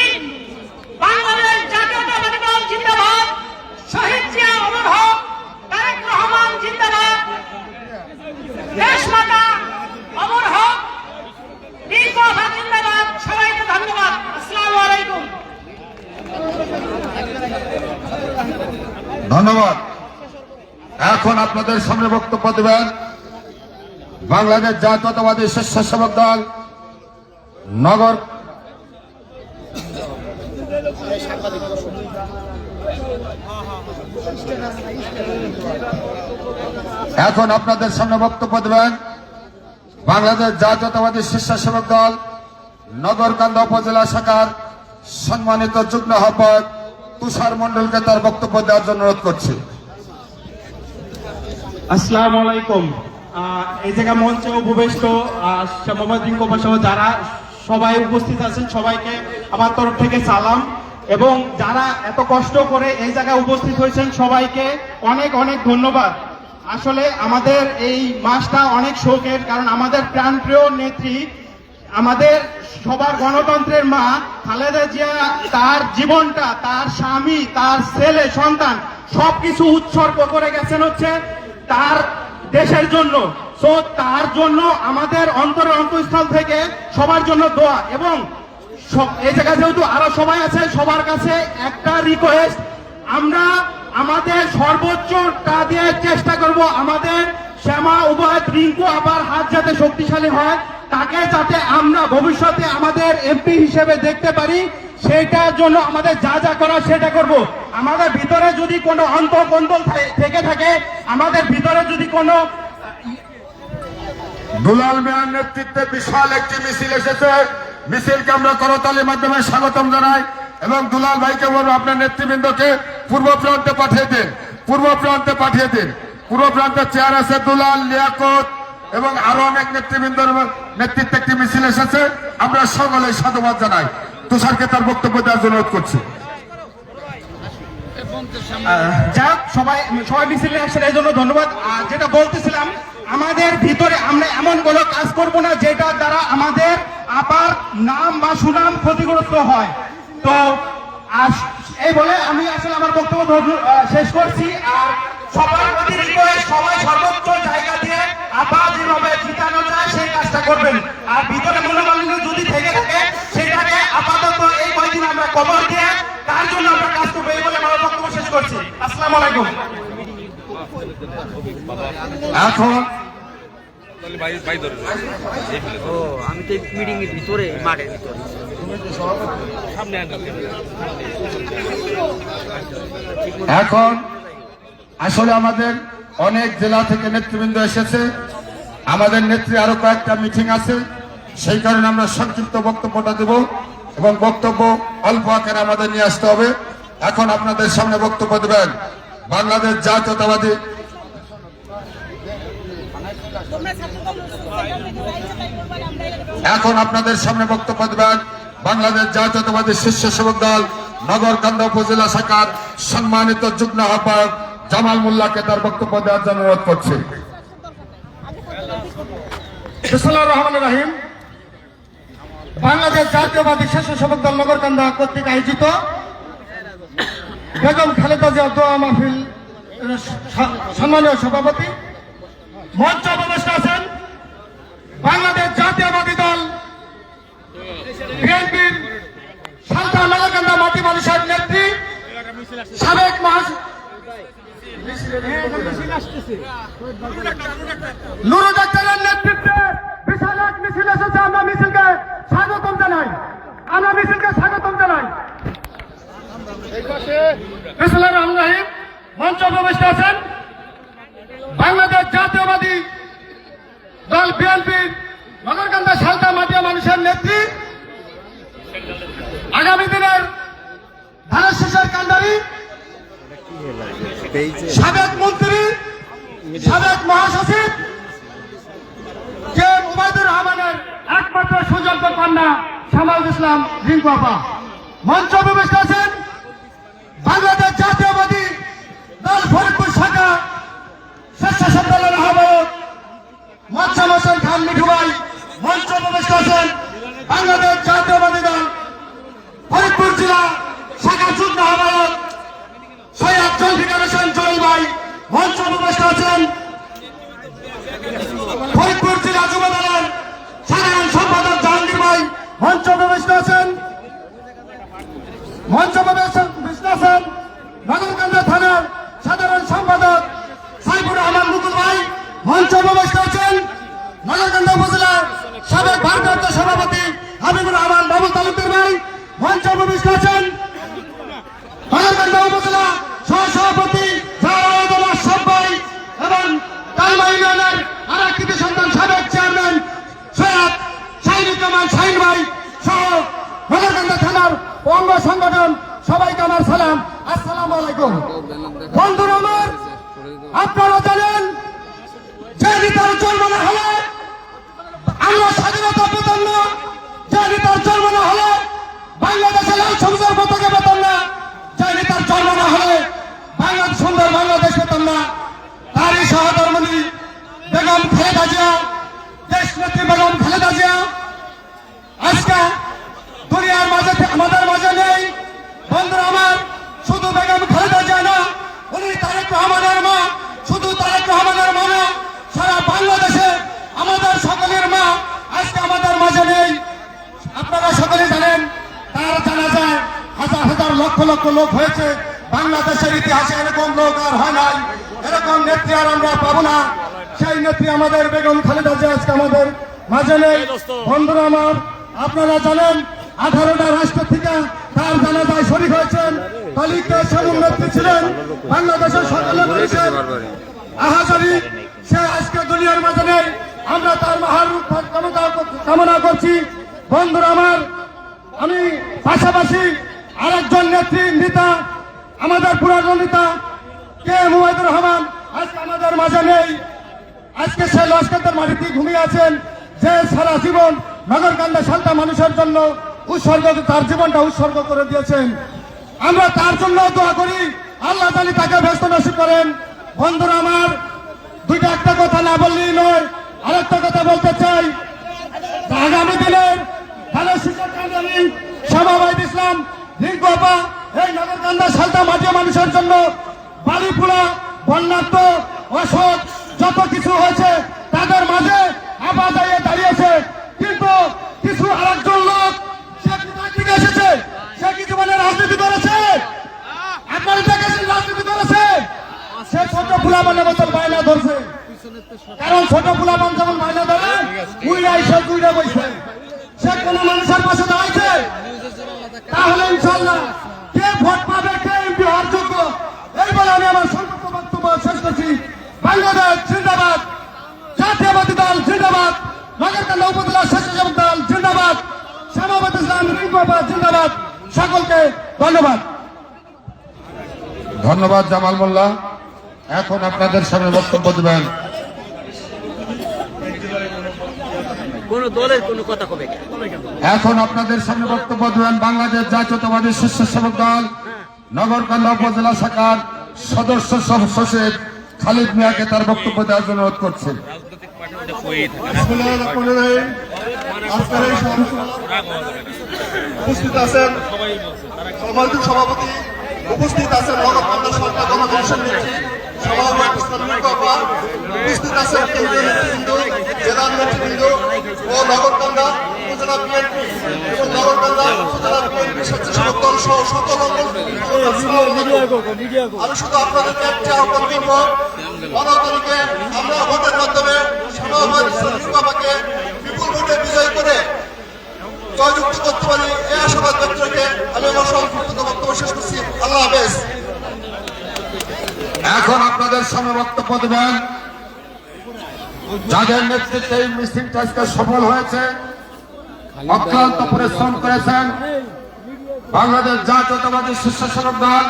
বাংলাদেশ জাতীয়তাবাদী দল জিন্দাবাদ, শহীদ জিয়া অমর হোক, তারেক রহমান জিন্দাবাদ, দেশ মাতা অমর হোক, রিঙ্কু আপা জিন্দাবাদ। সবাইকে ধন্যবাদ। আসসালামু আলাইকুম। ধন্যবাদ। এখন আপনাদের সামনে বক্তব্য দেবেন বাংলাদেশ জাতীয়তাবাদী স্বেচ্ছাসেবক দল নগর এখন আপনাদের সামনে বক্তব্য দেবেন বাংলাদেশ জাতীয়তাবাদী স্বেচ্ছাসেবক দল নগরকান্দা উপজেলা শাখার সম্মানিত যুগ্ম আহ্বায়ক তুষার মণ্ডলকে তার বক্তব্য দেওয়ার জন্য অনুরোধ করছি। আসসালামু আলাইকুম। এই জায়গায় মঞ্চে উপবিষ্ট মোহাম্মদ রিঙ্কু সহ যারা সবাই উপস্থিত আছেন, সবাইকে আমার তরফ থেকে সালাম। এবং যারা এত কষ্ট করে এই জায়গায় উপস্থিত হয়েছেন সবাইকে অনেক অনেক ধন্যবাদ। আসলে আমাদের এই মাসটা অনেক শোকের, কারণ আমাদের প্রাণপ্রিয় নেত্রী, আমাদের সবার গণতন্ত্রের মা খালেদা জিয়া তার জীবনটা, তার স্বামী, তার ছেলে সন্তান সবকিছু উৎসর্গ করে গেছেন হচ্ছে তার দেশের জন্য। সো তার জন্য আমাদের অন্তরের অন্তঃস্থল থেকে সবার জন্য দোয়া। এবং এই জায়গায় যেহেতু আরো সবাই আছে, সবার কাছে একটা রিকোয়েস্ট, আমরা আমাদের সর্বোচ্চটা দিয়ে চেষ্টা করব আমাদের শ্যামা উভয় রিঙ্কু আবার হাত যাতে শক্তিশালী হয়, তাকে যাতে আমরা ভবিষ্যতে আমাদের এমপি হিসেবে দেখতে পারি, সেটার জন্য আমাদের যা যা করার সেটা করব। আমাদের ভিতরে যদি কোনো অন্তর্কন্দল থেকে থাকে, আমাদের ভিতরে যদি কোনো দুলাল মিয়ার নেতৃত্বে বিশাল একটি মিছিল এসেছে। মিছিলকে আমরা করতালির মাধ্যমে স্বাগতম জানাই এবং দুলাল ভাইকে বলবো আপনার নেতৃবৃন্দকে পূর্ব প্রান্তে পাঠিয়ে দিন, পূর্ব প্রান্তে পাঠিয়ে দিন। পূর্ব প্রান্তে চেয়ার আছে দুলাল, লিয়াকত এবং আরো অনেক নেতৃবৃন্দর নেতৃত্বে একটি মিছিল এসেছে। আমরা সকলে সাধুবাদ জানাই। তুষারকে তার বক্তব্য দেওয়ার জন্য অনুরোধ করছি। যাক, সবাই মিছিলে আসলে এই জন্য ধন্যবাদ। আর যেটা বলতেছিলাম, আমাদের ভিতরে আমরা এমন কোনো কাজ করব না যেটার দ্বারা আমাদের আপার নাম বা সুনাম ক্ষতিগ্রস্ত হয়। তো এই বলে আমি আসলে আমার বক্তব্য শেষ করছি। আর সবার প্রতি রিকোয়েস্ট, সবাই সর্বোচ্চ জায়গা দিয়ে আপা যেভাবে জিতানো যায় সেই কাজটা করবেন। আর ভিতরে মনোমালিন্য যদি থেকে থাকে সেটাকে আপাতত এই কয়েকদিন আমরা কবর দিয়ে তার জন্য আমরা কাজ করবো, এই বলে আমার বক্তব্য শেষ করছি। আসসালামু আলাইকুম। এখন আমি তো মিটিং এর ভিতরে, মাঠের ভিতরে। এখন আসলে আমাদের অনেক জেলা থেকে নেতৃবৃন্দ এসেছে। আমাদের নেত্রী আরো কয়েকটা মিটিং আছে, সেই কারণে আমরা সংক্ষিপ্ত বক্তব্যটা দেব এবং বক্তব্য অল্প আকারে আমাদের নিয়ে আসতে হবে। এখন আপনাদের সামনে বক্তব্য দেবেন বাংলাদেশ জাতীয়তাবাদী বাংলাদেশ জাতীয়তাবাদী স্বেচ্ছাসেবক দল নগরকান্দা উপজেলা শাখার সম্মানিত যুগ্ম আহ্বায়ক জামাল মোল্লাকে তার বক্তব্য দেওয়ার জন্য অনুরোধ করছি। বিসমিল্লাহির রহমানির রহিম। বাংলাদেশ জাতীয়তাবাদী স্বেচ্ছাসেবক দল নগরকান্দা কর্তৃক আয়োজিত বেগম খালেদা জিয়া দোয়া মাহফিল সম্মানীয় সভাপতি, মঞ্চ উপবিষ্ট আছেন বাংলাদেশ জাতীয়তাবাদী দল বিএনপির সালতা নগরকান্দা মাটি মানুষের নেত্রী, সাবেক নুরু ডাক্তারের নেতৃত্বে বিশাল এক মিছিল এসেছে। আমরা মিছিলকে স্বাগতম জানাই। বিসমিল্লাহির রহমানির রহিম। মঞ্চ উপবিষ্ট আছেন বাংলাদেশ জাতীয়তাবাদী দল বিএনপির নগরকান্দা সালতা মাটিয়া মানুষের নেত্রী, আগামী দিনের ধানের শীষের কান্ডারি, সাবেক মন্ত্রী, সাবেক মহাসচিব কে উবাইদুর রহমানের একমাত্র সুযোগ্য কন্যা শামাউল ইসলাম রিঙ্কু আপা। মঞ্চ উপবিষ্ট আছেন বাংলাদেশ জাতীয়তাবাদী দল ফরিদপুর শাখা স্বেচ্ছাসেবক দলের আহ্বায়ক মোয়াজ্জেম হোসেন খান মিঠু ভাই। মঞ্চ উপবিষ্ট আছেন বাংলাদেশ জাতীয়তাবাদী দল ফরিদপুর জেলা শাখা যুগ্ম আহ্বায়ক সৈয়দ জুলফিকার হোসেন জলিল ভাই। মঞ্চ উপবিষ্ট আছেন ফরিদপুর জেলা যুব দলের সাধারণ সম্পাদক জাহাঙ্গীর ভাই। মঞ্চ উপবিষ্ট আছেন নগরকান্দা থানার সাধারণ সম্পাদক সাইফুর রহমান মুকুল ভাই। মঞ্চ উপবিষ্ট আছেন নগরকান্দা উপজেলার সাবেক ভারপ্রাপ্ত সভাপতি হাবিবুর রহমান বাবুল তালুকদার ভাই। মঞ্চ উপবিষ্ট আছেন নগরকান্দা উপজেলা সহসভাপতি জাওয়াদুল আশরাফ ভাই এবং তালমা ইউনিয়নের আরেক কৃতি সন্তান সাবেক চেয়ারম্যান সৈয়দ শাহিনুজ্জামান শাহিন ভাই সহ নগরকান্দা থানার অঙ্গ সংগঠন সবাইকে আমার সালাম, আসসালামু আলাইকুম। বন্ধুরা আমার, আপনারা জানেন যে নেতার জন্ম না হলে আমরা স্বাধীনতা পেতাম না, যে নেতার জন্ম না হলে বাংলাদেশে লাল সবুজের পতাকা পেতাম না। খালেদা জিয়া, দেশ নেত্রী বেগম খালেদা জিয়া আজকে দুনিয়ার মাঝে আমাদের মাঝে নেই। বন্ধুরা আমার, শুধু বেগম খালেদা জিয়া না, উনি তারেক রহমানের মা। শুধু তারেক রহমানের মা না, সারা বাংলাদেশে আমাদের সকলের মা আজকে আমাদের মাঝে নেই। আপনারা সকলে জানেন, তার জানা যায় হাজার হাজার লক্ষ লক্ষ লোক হয়েছে। বাংলাদেশের ইতিহাসে এরকম লোক আর হয় নাই, এরকম নেত্রী আর আমরা পাবো না। সেই নেত্রী আমাদের বেগম খালেদা জিয়া আজকে আমাদের মাঝে নেই। বন্ধুরা আমার, আপনারা জানেন 18টা রাষ্ট্র থেকে তার জানাজায় শরীক হয়েছেন। তালিকা সেমন নেত্রী ছিলেন, বাংলাদেশের সকলে বলেছেন আহাজারি, সে আজকে দুনিয়ার মাঝে নেই। আমরা তার মহান কামনা করছি। বন্ধুরা আমার, আমি পাশাপাশি আরেকজন নেত্রী নেতা, আমাদের পুরানো নেতা কে মুবাইদুর রহমান আজকে আমাদের মাঝে নেই। আজকে সে লস্করদের মাটিতে ঘুমিয়ে আছেন, যে সারা জীবন নগরকান্দা সালটা মানুষের জন্য তার জীবনটা উৎসর্গ করে দিয়েছেন। আমরা তার জন্য দোয়া করি, আল্লাহ তাআলা তাকে ব্যস্ত নসিব করেন। বন্ধুরা আমার, একটা কথা না বললেই নয়, আরেকটা কথা বলতে চাই। আগামী দিনের ভালো শিক্ষক সমাবাদ ইসলাম লিঙ্গপা এই নগরকান্দা সালটা মাটিয়া মানুষের জন্য বাড়িপুরা বন্যাত্ম অসৎ যত কিছু হয়েছে তাদের মাঝে আবার দাঁড়িয়েছে। কিন্তু কিছু আরেকজন লোক সে কোথায় থেকে এসেছে, সে কি জীবনে রাজনীতি করেছে? আপনারা দেখেছেন রাজনীতি করেছে? সে ছোট ফুলাবানের মতন বায়না ধরছে। কারণ ছোট ফুলাবান যেমন বায়না ধরে উইরা এসে উইরা বইছে। সে কোন মানুষের পাশে দাঁড়াইছে? তাহলে ইনশাল্লাহ কে ভোট পাবে, কে এমপি হওয়ার যোগ্য, এই বলে আমি আমার সংক্ষিপ্ত বক্তব্য শেষ করছি। বাংলাদেশ জিন্দাবাদ, জাতীয়বাদী দল জিন্দাবাদ, নগরকান্দা উপজেলা স্বেচ্ছাসেবক দল জিন্দাবাদ, সমাবাদ ইসলাম লিঙ্গপা জিন্দাবাদ। সকলকে ধন্যবাদ। ধন্যবাদ জামাল মোল্লা। এখন আপনাদের সামনে বক্তব্য দেবেন কোন দলের কোনো কথা কবে বাংলাদেশ জাতীয়তাবাদী স্বেচ্ছাসেবক দল নগরকান্দা উপজেলা শাখার সদস্য সচিব খালিদ মিয়াকে তার বক্তব্য দেওয়ার জন্য অনুরোধ করছে। উপস্থিত আছেন সম্মানিত সভাপতি, উপস্থিত আছেন নগরকান্দা সরকার গণকমিশন নেত্রী, সমাবেশ উপস্থিত আছেন কেন্দ্রীয় নেতৃবৃন্দ, জেলার নেতৃবৃন্দ ও নগরকান্দা উপজেলা বিএনপি এবং নগরকান্দা উপজেলা বিএনপি স্বেচ্ছাসেবক দল সহ সকল আমি শুধু আপনাদেরকে একটি আহ্বান করব, 15 তারিখে আমরা ভোটের মাধ্যমে সমাবেশকে বিপুল ভোটে বিজয় করে জয়যুক্ত করতে পারি, এই আশাবাদ ব্যক্ত রেখে আমি আমার সংক্ষিপ্ত বক্তব্য শেষ করছি। আল্লাহ হাফেজ। এখন আপনাদের সামনে বক্তব্য দেবেন যাদের নেতৃত্বে এই মিছিলটা আজকে সফল হয়েছে, অক্লান্ত পরিশ্রম করেছেন বাংলাদেশ জাতীয়তাবাদী স্বেচ্ছাসেবক দল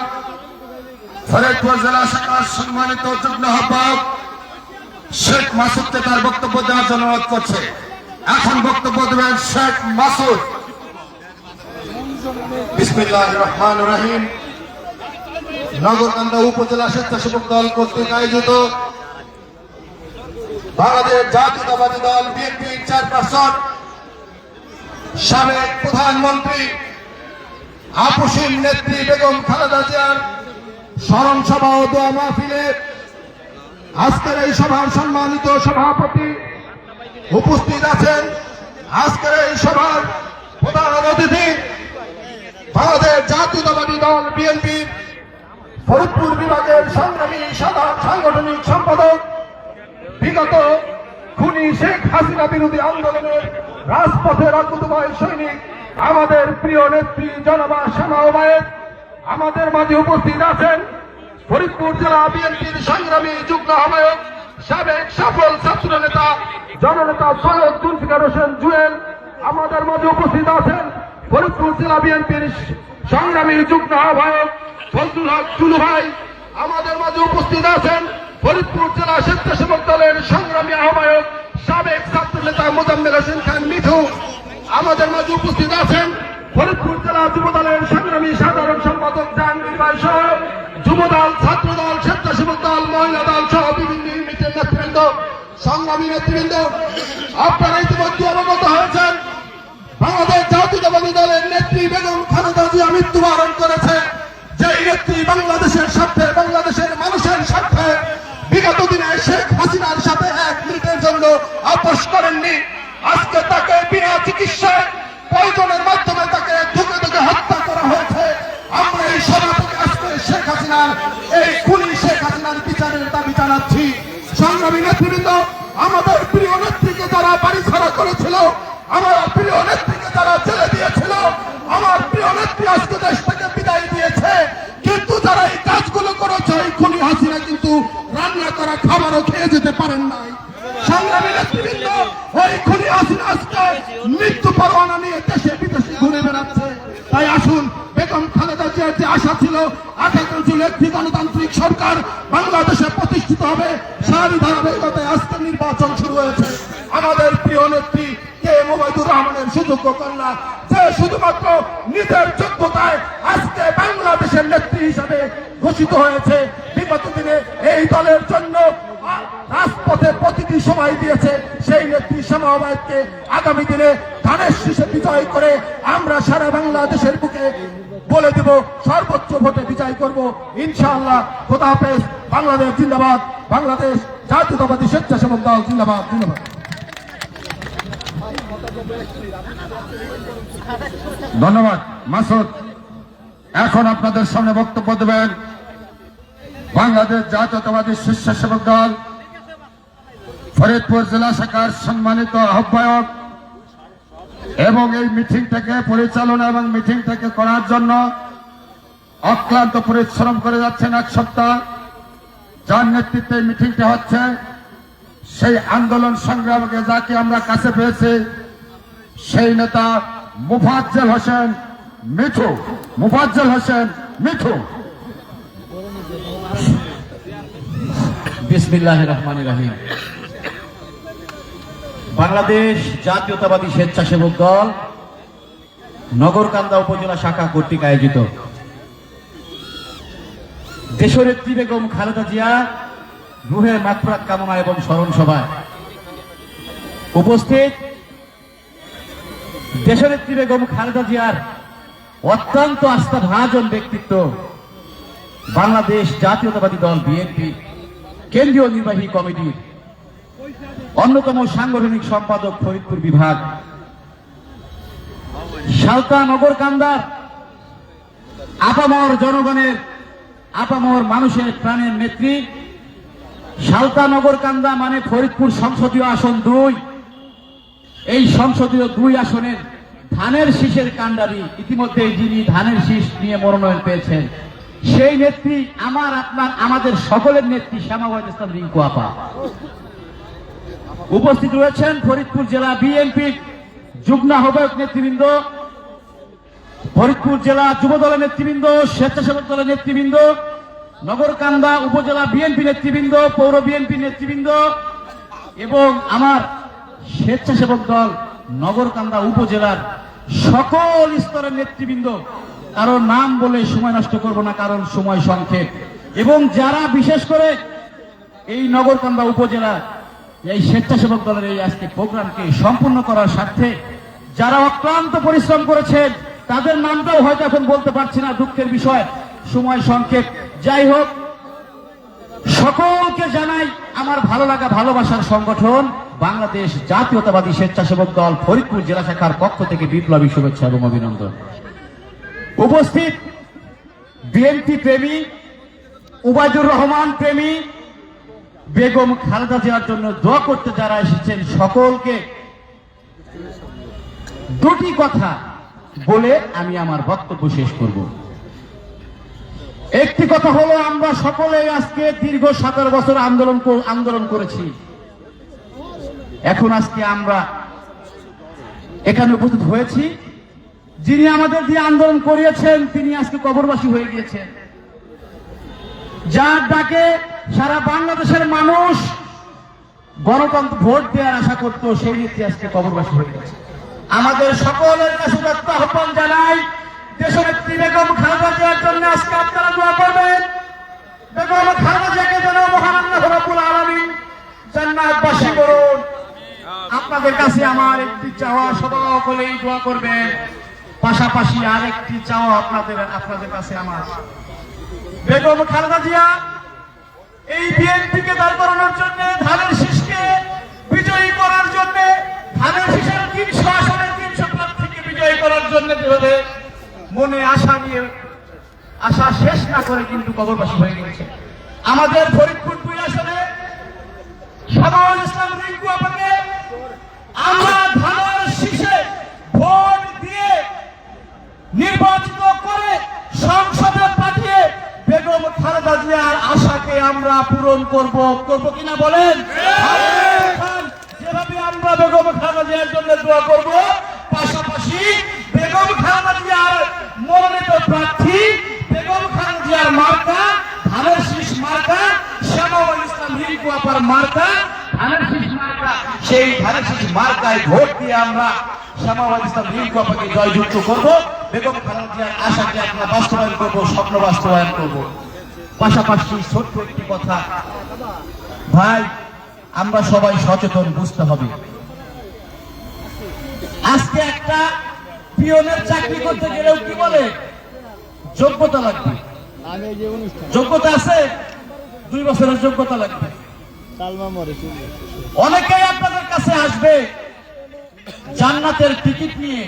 ফরিদপুর জেলা শাখার সম্মানিত যুগ্ম আহ্বায়ক শেখ মাসুদকে তার বক্তব্য দেওয়ার জন্য অনুরোধ করছে। এখন বক্তব্য দেবেন শেখ মাসুদ। বিসমিল্লাহির রহমানির রহিম। নগরকান্দা উপজেলা স্বেচ্ছাসেবক দল কর্তৃক আয়োজিত বাংলাদেশ জাতীয়তাবাদী দল বিএনপির চেয়ারপারসন সাবেক প্রধানমন্ত্রী আপসীন নেত্রী বেগম খালেদা জিয়ার স্মরণ সভা ও দোয়া মাহফিলে আজকের এই সভার সম্মানিত সভাপতি উপস্থিত আছেন। আজকের এই সভার প্রধান অতিথি বাংলাদেশ জাতীয়তাবাদী দল বিএনপির ফরিদপুর বিভাগের সংগ্রামী সাধারণ সাংগঠনিক সম্পাদক, বিগত খুনি শেখ হাসিনা বিরোধী আন্দোলনের রাজপথের অকুতভয় সৈনিক আমাদের প্রিয় নেত্রী জনবা শ্যামা ওবায়েদ আমাদের মাঝে উপস্থিত আছেন। ফরিদপুর জেলা বিএনপির সংগ্রামী যুগ্ম আহ্বায়ক, সাবেক সফল ছাত্র নেতা জননেতা সৈয়দ জুলফিকার হোসেন জুয়েল আমাদের মাঝে উপস্থিত আছেন। ফরিদপুর জেলা বিএনপির সংগ্রামী যুগ্ম আহ্বায়ক ফজলুল হক চুলু ভাই আমাদের মাঝে উপস্থিত আছেন। ফরিদপুর জেলা স্বেচ্ছাসেবক দলের সংগ্রামী আহ্বায়ক সাবেক ছাত্র নেতা মোজাম্মেল হোসেন খান মিঠু আমাদের মাঝে উপস্থিত আছেন। ফরিদপুর জেলা যুব দলের সংগ্রামী সাধারণ সম্পাদক জাহাঙ্গীর ভাই সহ যুব দল, ছাত্র দল, স্বেচ্ছাসেবক দল, মহিলা দল সহ বিভিন্ন ইউনিটের নেতৃবৃন্দ সংগ্রামী নেতৃবৃন্দ, আপনারা ইতিমধ্যে অবগত হয়েছেন বাংলাদেশ জাতীয়তাবাদী দলের নেত্রী বেগম খালেদা জিয়া মৃত্যুবরণ করেছে। যেই নেত্রী বাংলাদেশের স্বার্থে, বাংলাদেশের মানুষের স্বার্থে বিগত দিনে শেখ হাসিনার সাথে 1 মিনিটের জন্য আপোষ করেননি, আজকে তাকে বিনা চিকিৎসায় পয়জনের মাধ্যমে তাকে ধুকে ধুকে হত্যা করা হয়েছে। আমরা এই সভা থেকে আজকে শেখ হাসিনার, এই খুনি শেখ হাসিনার বিচারের দাবি জানাচ্ছি। সংগ্রামী নেতৃবৃন্দ, আমাদের প্রিয় নেত্রীকে যারা বাড়ি ছাড়া করেছিল, আমার প্রিয় নেত্রীকে যারা জেলে দিয়েছিল, আমার প্রিয় নেত্রী আজকে দেশ থেকে বিদায় দিয়েছে, কিন্তু যারা এই কাজগুলো করেছে এই খুনি হাসিনা কিন্তু রান্না করা খাবারও খেয়ে যেতে পারেন নাই। সংগ্রামী নেতৃবৃন্দ, ওই খুনি হাসিনা আজকে মৃত্যু পরোয়ানা নিয়ে দেশে বিদেশে ঘুরে বেড়াচ্ছে। তাই আসুন, বেগম খালেদা জিয়ার যে আশা ছিল 18 জুন একটি গণতান্ত্রিক সরকার বাংলাদেশে প্রতিষ্ঠিত হবে, সারি ধারাবাহিকতায় আজকে নির্বাচন শুরু হয়েছে। আমাদের প্রিয় নেত্রী কে ওবায়দুর রহমানের সুযোগ্য কন্যা, যে শুধুমাত্র নিজের যোগ্যতায় আজকে বাংলাদেশের নেত্রী হিসাবে ঘোষিত হয়েছে। বিগত দিনে এই দলের জন্য রাজপথে প্রতিটি সময় দিয়েছে। সেই নেত্রী শ্যামা ওবায়দকে আগামী দিনে ধানের শীষে বিজয় করে আমরা সারা বাংলাদেশের বুকে বলে দেব সর্বোচ্চ ভোটে বিজয় করব ইনশাআল্লাহ। খোদা হাফেজ। বাংলাদেশ জিন্দাবাদ। বাংলাদেশ জাতীয়তাবাদী স্বেচ্ছাসেবক দল জিন্দাবাদ। জিন্দাবাদ। ধন্যবাদ মাসুদ। এখন আপনাদের সামনে বক্তব্য দেবেন বাংলাদেশ জাতীয়তাবাদী স্বেচ্ছাসেবক দল ফরিদপুর জেলা শাখার সম্মানিত আহ্বায়ক এবং এই মিটিংটাকে পরিচালনা এবং মিটিংটাকে করার জন্য অক্লান্ত পরিশ্রম করে যাচ্ছেন 1 সপ্তাহ, যার নেতৃত্বে মিটিংটা হচ্ছে, সেই আন্দোলন সংগ্রামকে যাকে আমরা কাছে পেয়েছি, সেই নেতা মুফাজ্জল হোসেন মিঠু। মুফাজ্জল হোসেন মিঠু। বিসমিল্লাহির রহমানির রহিম। বাংলাদেশ জাতীয়তাবাদী স্বেচ্ছাসেবক দল নগরকান্দা উপজেলা শাখা কর্তৃক আয়োজিত দেশনেত্রী বেগম খালেদা জিয়া রুহের মাগফিরাত কামনা এবং স্মরণ সভায় উপস্থিত দেশনেত্রী বেগম খালেদা জিয়ার অত্যন্ত আস্থাভাজন ব্যক্তিত্ব বাংলাদেশ জাতীয়তাবাদী দল বিএনপি কেন্দ্রীয় নির্বাহী কমিটির অন্যতম সাংগঠনিক সম্পাদক ফরিদপুর বিভাগ, সালতা নগরকান্দার আপামর জনগণের, আপামর মানুষের প্রাণের নেত্রী, সালতা নগরকান্দা মানে ফরিদপুর সংসদীয় আসন 2। এই সংসদীয় 2 আসনের ধানের শীষের কাণ্ডারি, ইতিমধ্যে যিনি ধানের শীষ নিয়ে মনোনয়ন পেয়েছেন, সেই নেত্রী আমার, আপনার, আমাদের সকলের নেত্রী শ্যামা ওবায়দ ইসলাম রিঙ্কু আপা। উপস্থিত রয়েছেন ফরিদপুর জেলা বিএনপির যুগ্ম আহ্বায়ক নেতৃবৃন্দ, ফরিদপুর জেলা যুব দলের নেতৃবৃন্দ, স্বেচ্ছাসেবক দলের নেতৃবৃন্দ, নগরকান্দা উপজেলা বিএনপি নেতৃবৃন্দ, পৌর বিএনপি নেতৃবৃন্দ এবং আমার স্বেচ্ছাসেবক দল নগরকান্দা উপজেলার সকল স্তরের নেতৃবৃন্দ। কারণ নাম বলে সময় নষ্ট করব না, কারণ সময় সংক্ষেপ। এবং যারা বিশেষ করে এই নগরকান্দা উপজেলা এই স্বেচ্ছাসেবক দলের এই আজকে প্রোগ্রামকে সম্পূর্ণ করার স্বার্থে যারা অক্লান্ত পরিশ্রম করেছেন, তাদের নামটাও হয়তো এখন বলতে পারছি না, দুঃখের বিষয়, সময় সংক্ষেপ। যাই হোক, সকলকে জানাই আমার ভালো লাগা ভালোবাসার সংগঠন বাংলাদেশ জাতীয়তাবাদী স্বেচ্ছাসেবক দল ফরিদপুর জেলা শাখার পক্ষ থেকে বিপ্লবী শুভেচ্ছা এবং অভিনন্দন। উপস্থিত বিএনপি প্রেমী, ওবায়দুর রহমান প্রেমী, বেগম খালেদা জিয়ার জন্য দোয়া করতে যারা এসেছেন, সকলকে 2টি কথা বলে আমি আমার বক্তব্য শেষ করব। একটি কথা হলো, আমরা সকলে আজকে দীর্ঘ 17 বছর আন্দোলন করেছি। এখন আজকে আমরা এখানে উপস্থিত হয়েছি, যিনি আমাদের দিয়ে আন্দোলন করিয়েছেন তিনি আজকে কবরবাসী হয়ে গিয়েছেন। যার ডাকে সারা বাংলাদেশের মানুষ গণতন্ত্র ভোট দেওয়ার আশা করত, সেই নেত্রী আজকে কবরবাসী হয়ে গেছে। আমাদের সকলের কাছে একটা আহ্বান জানাই, দেশনেত্রী বেগম খালেদা জিয়ার জন্য আজকে আপনারা দোয়া করবেন। বেগম খালেদা জিয়াকে যেন মহান আল্লাহ রাব্বুল আলামিন জান্নাতবাসী করুন। আপনাদের কাছে আমার একটি চাওয়া, সকলেই দোয়া করবেন। পাশাপাশি আরেকটি চাওয়া আপনাদের কাছে আমার, বেগম খালেদা জিয়া এই বিএনপিকে দাঁড় করানোর জন্য, ধানের শীষকে বিজয়ী করার জন্য, ধানের শীষের 300 আসনের 300 প্রার্থীকে বিজয়ী করার জন্য যেভাবে মনে আশা শেষ না করে কিন্তু কবরবাসী হয়ে গেছে। আমাদের ফরিদপুর 2 আসনে শামাউল ইসলাম রিঙ্কু আপাকে আমরা ধানের শীষে ভোট দিয়ে নির্বাচিত করে সংসদে পাঠিয়ে বেগম খালেদা জিয়ার আশাকে আমরা পূরণ করব কিনা বলেন? যেভাবে আমরা বেগম খালেদা জিয়ার জন্য দোয়া করব, পাশাপাশি বেগম খালেদা জিয়ার মনোনীত প্রার্থী, বেগম খালেদা জিয়ার মার্কা ধানের শীষ মার্কা, শামাউল ইসলাম রিঙ্কু আপার মার্কা ধানের শীষ মার্কা, সেই ধানের শীষ মার্কায় ভোট দিয়ে আমরা শামাউল ইসলাম রিঙ্কু আপাকে জয়যুক্ত করব, বেগম খালেদা জিয়ার আশাকে আমরা বাস্তবায়ন করব, স্বপ্ন বাস্তবায়ন করব। পাশাপাশি ছোট্ট একটি কথা ভাই, আমরা সবাই সচেতন, বুঝতে হবে। আজকে একটা পিয়নের চাকরি করতে গেলেও কি বলে? যোগ্যতা লাগবে। যোগ্যতা আছে, 2 বছরের যোগ্যতা লাগবে। অনেকেই আপনাদের কাছে আসবে জান্নাতের টিকিট নিয়ে,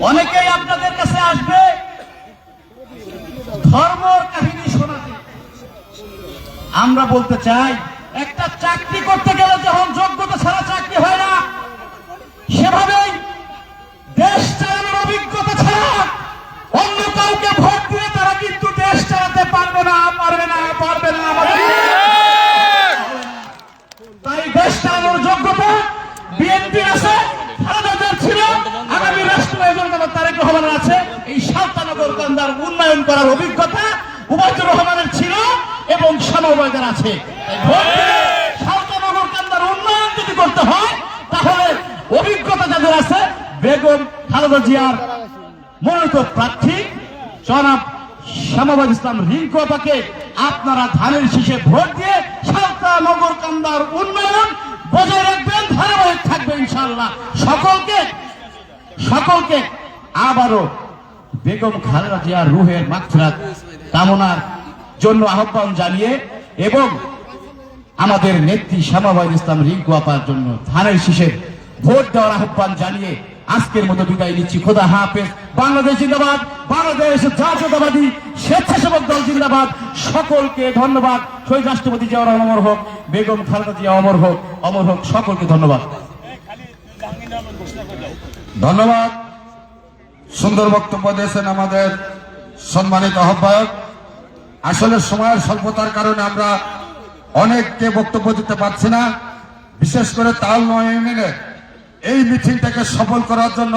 অনেকেই আপনাদের কাছে আসবে ধর্মের কাহিনী শোনাতে। আমরা বলতে চাই, একটা চাকরি করতে গেলে যখন যোগ্যতা ছাড়া চাকরি হয় না, সেভাবেই দেশ চালানোর অভিজ্ঞতা ছাড়া অন্য কাউকে ভোট দিয়ে তারা কিন্তু দেশ চালাতে পারবে না। তাই দেশ চালানোর যোগ্যতা বিএনপি আছে, খালেদা জিয়ার ছিল, আগামী রাষ্ট্রনায়ক তারেক রহমানের আছে। এই সালতানগর কান্দার উন্নয়ন করার অভিজ্ঞতা উবাইদুর রহমানের ছিল এবং শামাউল আছে। সালতানগর কান্দার উন্নয়ন যদি করতে হয়, তাহলে অভিজ্ঞতা যাদের আছে, বেগম খালেদা জিয়ার মনোনীত প্রার্থী জনাব শামাউল ইসলাম রিঙ্কু আপাকে আপনারা ধানের শীষে ভোট দিয়ে সালতানগর কান্দার উন্নয়ন বজায় রাখবেন, ধারাবাহিক থাকবে ইনশাআল্লাহ। সকলকে আবারও বেগম খালেদা জিয়ার রুহের মাগফিরাত কামনার জন্য আহ্বান জানিয়ে এবং আমাদের নেত্রী শামাউল ইসলাম রিঙ্কু আপার জন্য ধানের শীষের ভোট দেওয়ার আহ্বান জানিয়ে আজকের মতো বিদায় নিচ্ছি। খোদা হাফেজ। বাংলাদেশ জিন্দাবাদ, বাংলাদেশ জাতীয়তাবাদী স্বেচ্ছাসেবক দল জিন্দাবাদ। সকলকে ধন্যবাদ। শহীদ রাষ্ট্রপতি জিয়াউর রহমান অমর হোক, বেগম খালেদা জিয়া অমর হোক, অমর হোক। সকলকে ধন্যবাদ। ধন্যবাদ। সুন্দর বক্তব্য দিয়েছেন আমাদের সম্মানিত আহ্বায়ক। আসলে সময়ের স্বল্পতার কারণে আমরা অনেককে বক্তব্য দিতে পারছি না। বিশেষ করে তালমা ইউনিয়নের এই মিটিংটাকে সফল করার জন্য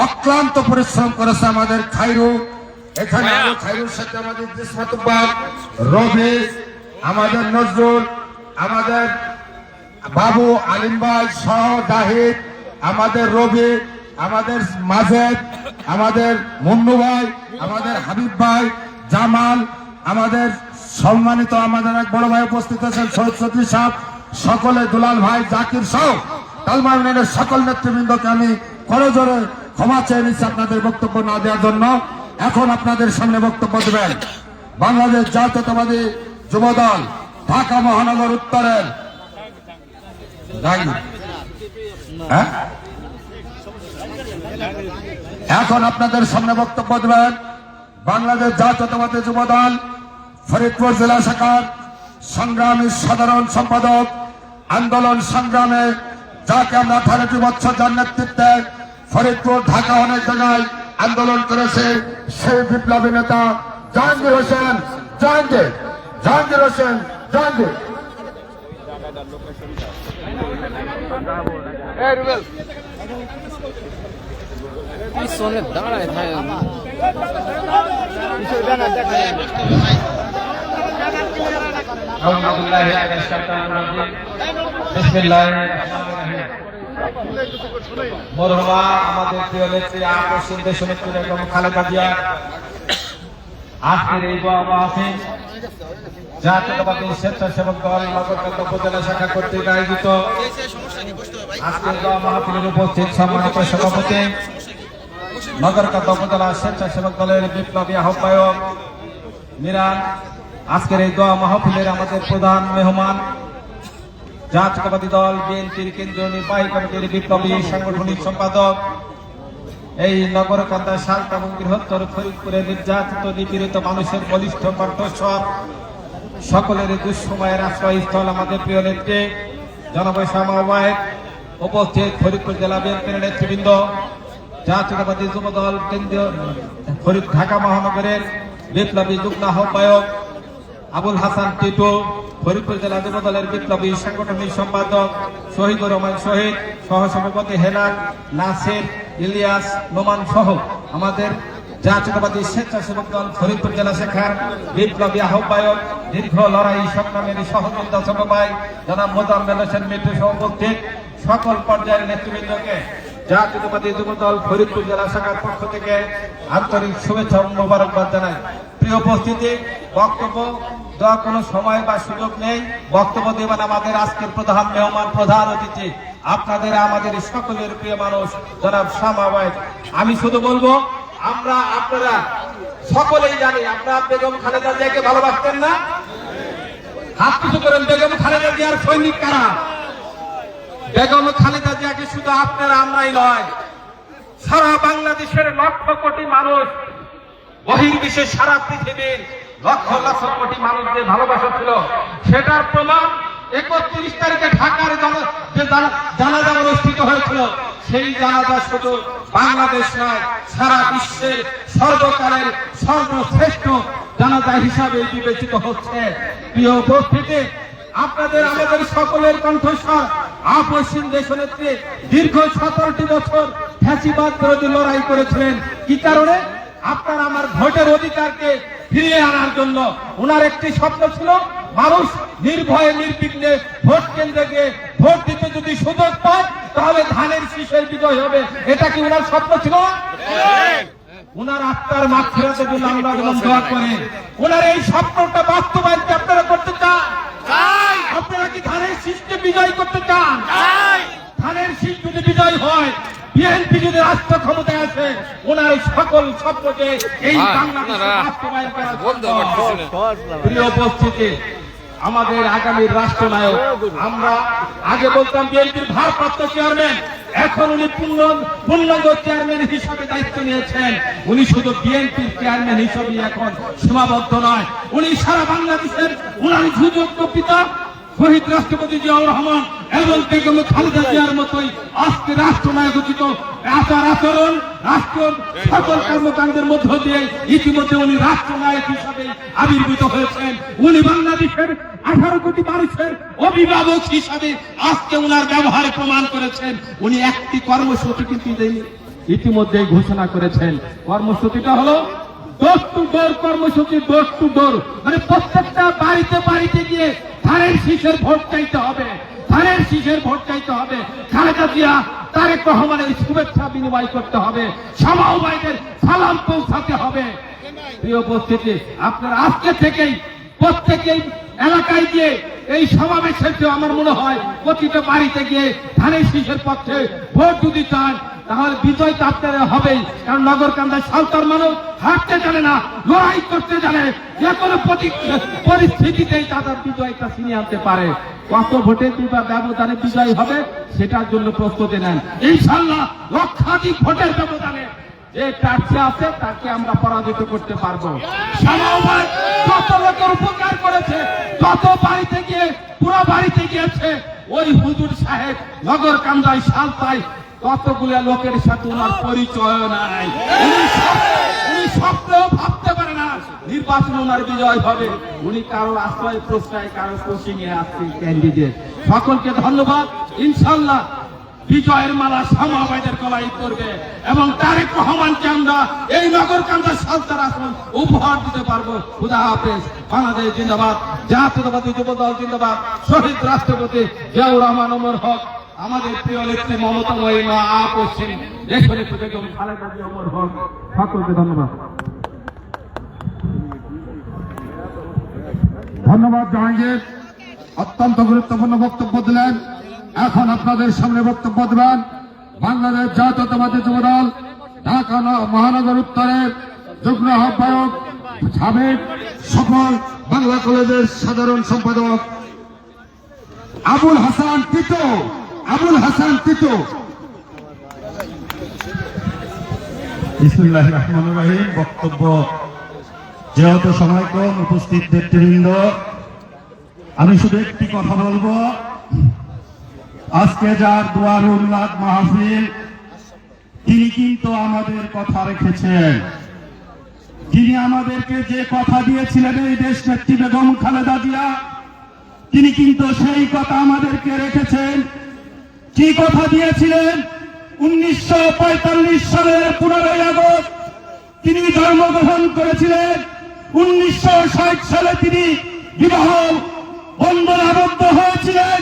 অক্লান্ত পরিশ্রম করেছে আমাদের খাইরু। এখানে খাইরুর সাথে আমাদের জিসমাতুব্বার, রবিস, আমাদের নজরুল, আমাদের বাবু আলিম ভাই সহ জাহিদ, আমাদের রবি, আমাদের মাজেদ, আমাদের মুন্নু ভাই, আমাদের হাবিব ভাই, জামাল, আমাদের সম্মানিত আমাদের এক বড় ভাই উপস্থিত আছেন শহীদ চৌধুরী সাহেব, সকলে দুলাল ভাই, জাকির সহ তালমা ইউনিয়নের সকল নেতৃবৃন্দকে আমি করজোরে ক্ষমা চেয়ে নিচ্ছি আপনাদের বক্তব্য না দেওয়ার জন্য। এখন আপনাদের সামনে বক্তব্য দেবেন বাংলাদেশ জাতীয়তাবাদী যুবদল ঢাকা মহানগর উত্তরের এখন আপনাদের সামনে বক্তব্য দেবেন বাংলাদেশ জাতীয়তাবাদী যুবদল ফরিদপুর জেলা শাখার সংগ্রামী সাধারণ সম্পাদক, আন্দোলন সংগ্রামে যাকে আমরা 18 বছর যার নেতৃত্বে ফরিদপুর ঢাকা অনেক জায়গায় আন্দোলন করেছে, সেই বিপ্লবী নেতা জাহাঙ্গীর হোসেন। দাঁড়ায় মরহুমা আমাদের প্রিয় নেত্রী আকর্ষণ দেশনেত্রী বেগম খালেদা জিয়া আজকের এই বাবা আছে জাতীয়তাবাদী স্বেচ্ছাসেবক দল নগরকান্দা উপজেলা শাখা কর্তৃক আয়োজিত আজকের দোয়া মাহফিলের উপস্থিত সম্মানিত সভাপতি, নগরকান্দা উপজেলা স্বেচ্ছাসেবক দলের বিপ্লবী আহ্বায়ক মিরান, আজকের এই দোয়া মাহফিলের আমাদের প্রধান মেহমান, জাতীয়তাবাদী দল বিএনপির কেন্দ্রীয় নির্বাহী কমিটির বিপ্লবী সাংগঠনিক সম্পাদক, এই নগরকান্দা শান্ত এবং বৃহত্তর ফরিদপুরে নির্যাতিত নিপীড়িত মানুষের বলিষ্ঠ কণ্ঠস্বর, সকলের দুঃসময়ের আশ্রয়স্থল আমাদের প্রিয় নেত্রী জনাব শামা ওবায়েদ, উপস্থিত ফরিদপুর জেলা বিএনপির নেতৃবৃন্দ, জাতীয়তাবাদী যুবদল কেন্দ্রীয় ঢাকা মহানগরের বিপ্লবী যুগ্ম আহ্বায়ক আবুল হাসান টিটু, ফরিদপুর জেলা যুবদলের বিপ্লবী সাংগঠনিক সম্পাদক শহীদুর রহমান শহীদ, সহসভাপতি হেলাল, নাসির, ইলিয়াস, নোমান সহ আমাদের জাতীয়তাবাদী স্বেচ্ছাসেবক দল ফরিদপুর জেলা শাখার বিপ্লবী আহ্বায়ক, দীর্ঘ লড়াই সংগ্রামের সহযোদ্ধা ছোট ভাই জনাব মোজাম্মেল হোসেন মিঠু সহ উপস্থিত সকল পর্যায়ের নেতৃবৃন্দকে জাতীয়তাবাদী যুবদল ফরিদপুর জেলা শাখার পক্ষ থেকে আন্তরিক শুভেচ্ছা ও মোবারকবাদ জানাই। প্রিয় উপস্থিতি, বক্তব্য দেওয়ার কোনো সময় বা সুযোগ নেই। বক্তব্য দেবেন আমাদের আজকের প্রধান মেহমান, প্রধান অতিথি, আপনাদের আমাদের সকলের প্রিয় মানুষ জনাব শামা ওবায়েদ। আমি শুধু বলবো, আপনারা সকলেই জানি আপনারা বেগম খালেদা জিয়াকে ভালোবাসতেন না? হাত কিছু করেন। বেগম খালেদা জিয়ার সৈনিক কারা? বেগম খালেদা জিয়াকে শুধু আপনারা আমরাই নয়, সারা বাংলাদেশের লক্ষ কোটি মানুষ, বহির্বিশ্বের সারা পৃথিবীর লক্ষ লক্ষ কোটি মানুষদের ভালোবাসা ছিল। সেটার প্রমাণ 31 তারিখে ঢাকার জানাজা অনুষ্ঠিত হয়েছিল। সেই জানাজা শুধু বাংলাদেশ নয়, সারা বিশ্বের সর্বকালের সর্বশ্রেষ্ঠ জানাজা হিসাবে বিবেচিত হচ্ছে। প্রিয় উপস্থিতি, আপনাদের আমাদের সকলের কণ্ঠস্বর আপসহীন দেশনেত্রী দীর্ঘ 17টি বছর ফ্যাসিবাদ বিরোধী লড়াই করেছিলেন। কি কারণে? আপনার আমার ভোটের অধিকারকে ফিরিয়ে আনার জন্য। ওনার একটি স্বপ্ন ছিল, মানুষ নির্ভয়ে নির্বিঘ্নে ভোট কেন্দ্রে গিয়ে ভোট দিতে যদি সুযোগ পায় তাহলে ধানের শীষের বিজয় হবে। এটা কি ওনার স্বপ্ন ছিল? ওনার আত্মার মাগফিরাতের জন্য আমরা দোয়া করি। ওনার এই স্বপ্নটা বাস্তবায়ন কি আপনারা করতে চান? আপনারা কি ধানের শীষকে বিজয় করতে চান? ধানের শীষ যদি বিজয় হয়, বিএনপি যদি রাষ্ট্র ক্ষমতায় আসে, ওনার সকল স্বপ্নকে এই বাংলাদেশে বাস্তবায়ন করা। প্রিয় উপস্থিতি, আমাদের আগামী রাষ্ট্রনায়ক, আমরা আগে বলতাম বিএনপির ভারপ্রাপ্ত চেয়ারম্যান, এখন উনি পূর্ণাঙ্গ চেয়ারম্যান হিসাবে দায়িত্ব নিয়েছেন। উনি শুধু বিএনপির চেয়ারম্যান হিসাবে এখন সীমাবদ্ধ নয়, উনি সারা বাংলাদেশের উনার সুযোগ্য পিতা শহীদ রাষ্ট্রপতি জিয়াউর রহমান এবং বেগম খালেদা জিয়ার মতোই আজকে রাষ্ট্রনায়ক উচিত আচার আচরণ, রাষ্ট্র সকল কর্মকাণ্ডের মধ্য দিয়ে ইতিমধ্যে উনি রাষ্ট্রনায়ক হিসাবে আবির্ভূত হয়েছেন। উনি বাংলাদেশের 18 কোটি মানুষের অভিভাবক হিসাবে আজকে উনার ব্যবহারে প্রমাণ করেছেন। উনি একটি কর্মসূচি কিন্তু ইতিমধ্যে ঘোষণা করেছেন। কর্মসূচিটা হলো ডোর টু ডোর কর্মসূচি। ডোর টু ডোর মানে প্রত্যেকটা বাড়িতে বাড়িতে গিয়ে ধানের শীষের ভোট চাইতে হবে, ধানের শীষের ভোট চাইতে হবে। খালেদা জিয়া, তারেক রহমানের শুভেচ্ছা বিনিময় করতে হবে, শামা ওবায়েদের সালাম পৌঁছাতে হবে। প্রিয় উপস্থিতি, আপনারা আজকে থেকেই প্রত্যেকেই এলাকায় গিয়ে এই সমাবেশের আমার মনে হয় প্রতিটা বাড়িতে গিয়ে ধানের শীষের পক্ষে ভোট যদি চান তাহলে বিজয় তো আপনারা হবেই। কারণ নগরকান্দায় সাঁওতাল মানুষ হাঁটতে জানে না, লড়াই করতে জানে, যে কোনো পরিস্থিতিতেই তাদের বিজয়টা ছিনিয়ে আনতে পারে। কত ভোটের ব্যবধানে বিজয় হবে সেটার জন্য প্রস্তুতি নেন। ইনশাআল্লাহ লক্ষাধিক ভোটের ব্যবধানে যে প্রার্থী আছে তাকে আমরা পরাজিত করতে পারবো। শামা ওবায়েদ যত লোকের উপকার করেছে, যত বাড়িতে গিয়ে পুরো বাড়িতে গিয়েছে, ওই হুজুর সাহেব নগরকান্দায় সালতায় কতগুলো লোকের সাথে ওনার পরিচয় নাই। উনি স্বপ্নেও ভাবতে পারে না নির্বাচনে ওনার বিজয় হবে। উনি কারো আশ্রয় প্রশ্রয়, কারো কোচিং এ আসছেন ক্যান্ডিডেট। সকলকে ধন্যবাদ। ইনশাআল্লাহ বিজয়ের মালা শামা ওবায়েদের গলায় পড়বে এবং তারেক রহমানকে আমরা এই নগরকান্দা সালতার আসন উপহার দিতে পারবো। খুদা হাফেজ। বাংলাদেশ জিন্দাবাদ, জাতীয়তাবাদী যুবদল জিন্দাবাদ, শহীদ রাষ্ট্রপতি জিয়াউর রহমান ওমর হক, আমাদের প্রিয় নেত্রী মমতা মহিমা আপসহীন দেশনেত্রী বেগম খালেদা জিয়া ওমর হক। সকলকে ধন্যবাদ। ধন্যবাদ জাহাঙ্গীর, অত্যন্ত গুরুত্বপূর্ণ বক্তব্য দিলেন। এখন আপনাদের সামনে বক্তব্য দেবেন বাংলাদেশ জাতীয়তাবাদী যুবদল ঢাকা মহানগর উত্তরের যুগ্ম আহ্বায়ক, সাবেক সফল বাংলা কলেজের সাধারণ সম্পাদক আবুল হাসান টিটু। আবুল হাসান টিটু। বিসমিল্লাহির রহমানির রহিম। বক্তব্য যেহেতু সময় কম, উপস্থিত নেতৃবৃন্দ, আমি শুধু একটি কথা বলবো। আজকে যার দুয়ারুল মিলাদ মাহফিল, তিনি কিন্তু আমাদের কথা রেখেছেন। তিনি আমাদেরকে যে কথা দিয়েছিলেন এই দেশ নেত্রী বেগম খালেদা জিয়া, তিনি কিন্তু সেই কথা আমাদেরকে রেখেছেন। কি কথা দিয়েছিলেন? 1945 সালের 15ই আগস্ট তিনি জন্মগ্রহণ করেছিলেন। 1960 সালে তিনি বিবাহ বন্ধনে আবদ্ধ হয়েছিলেন।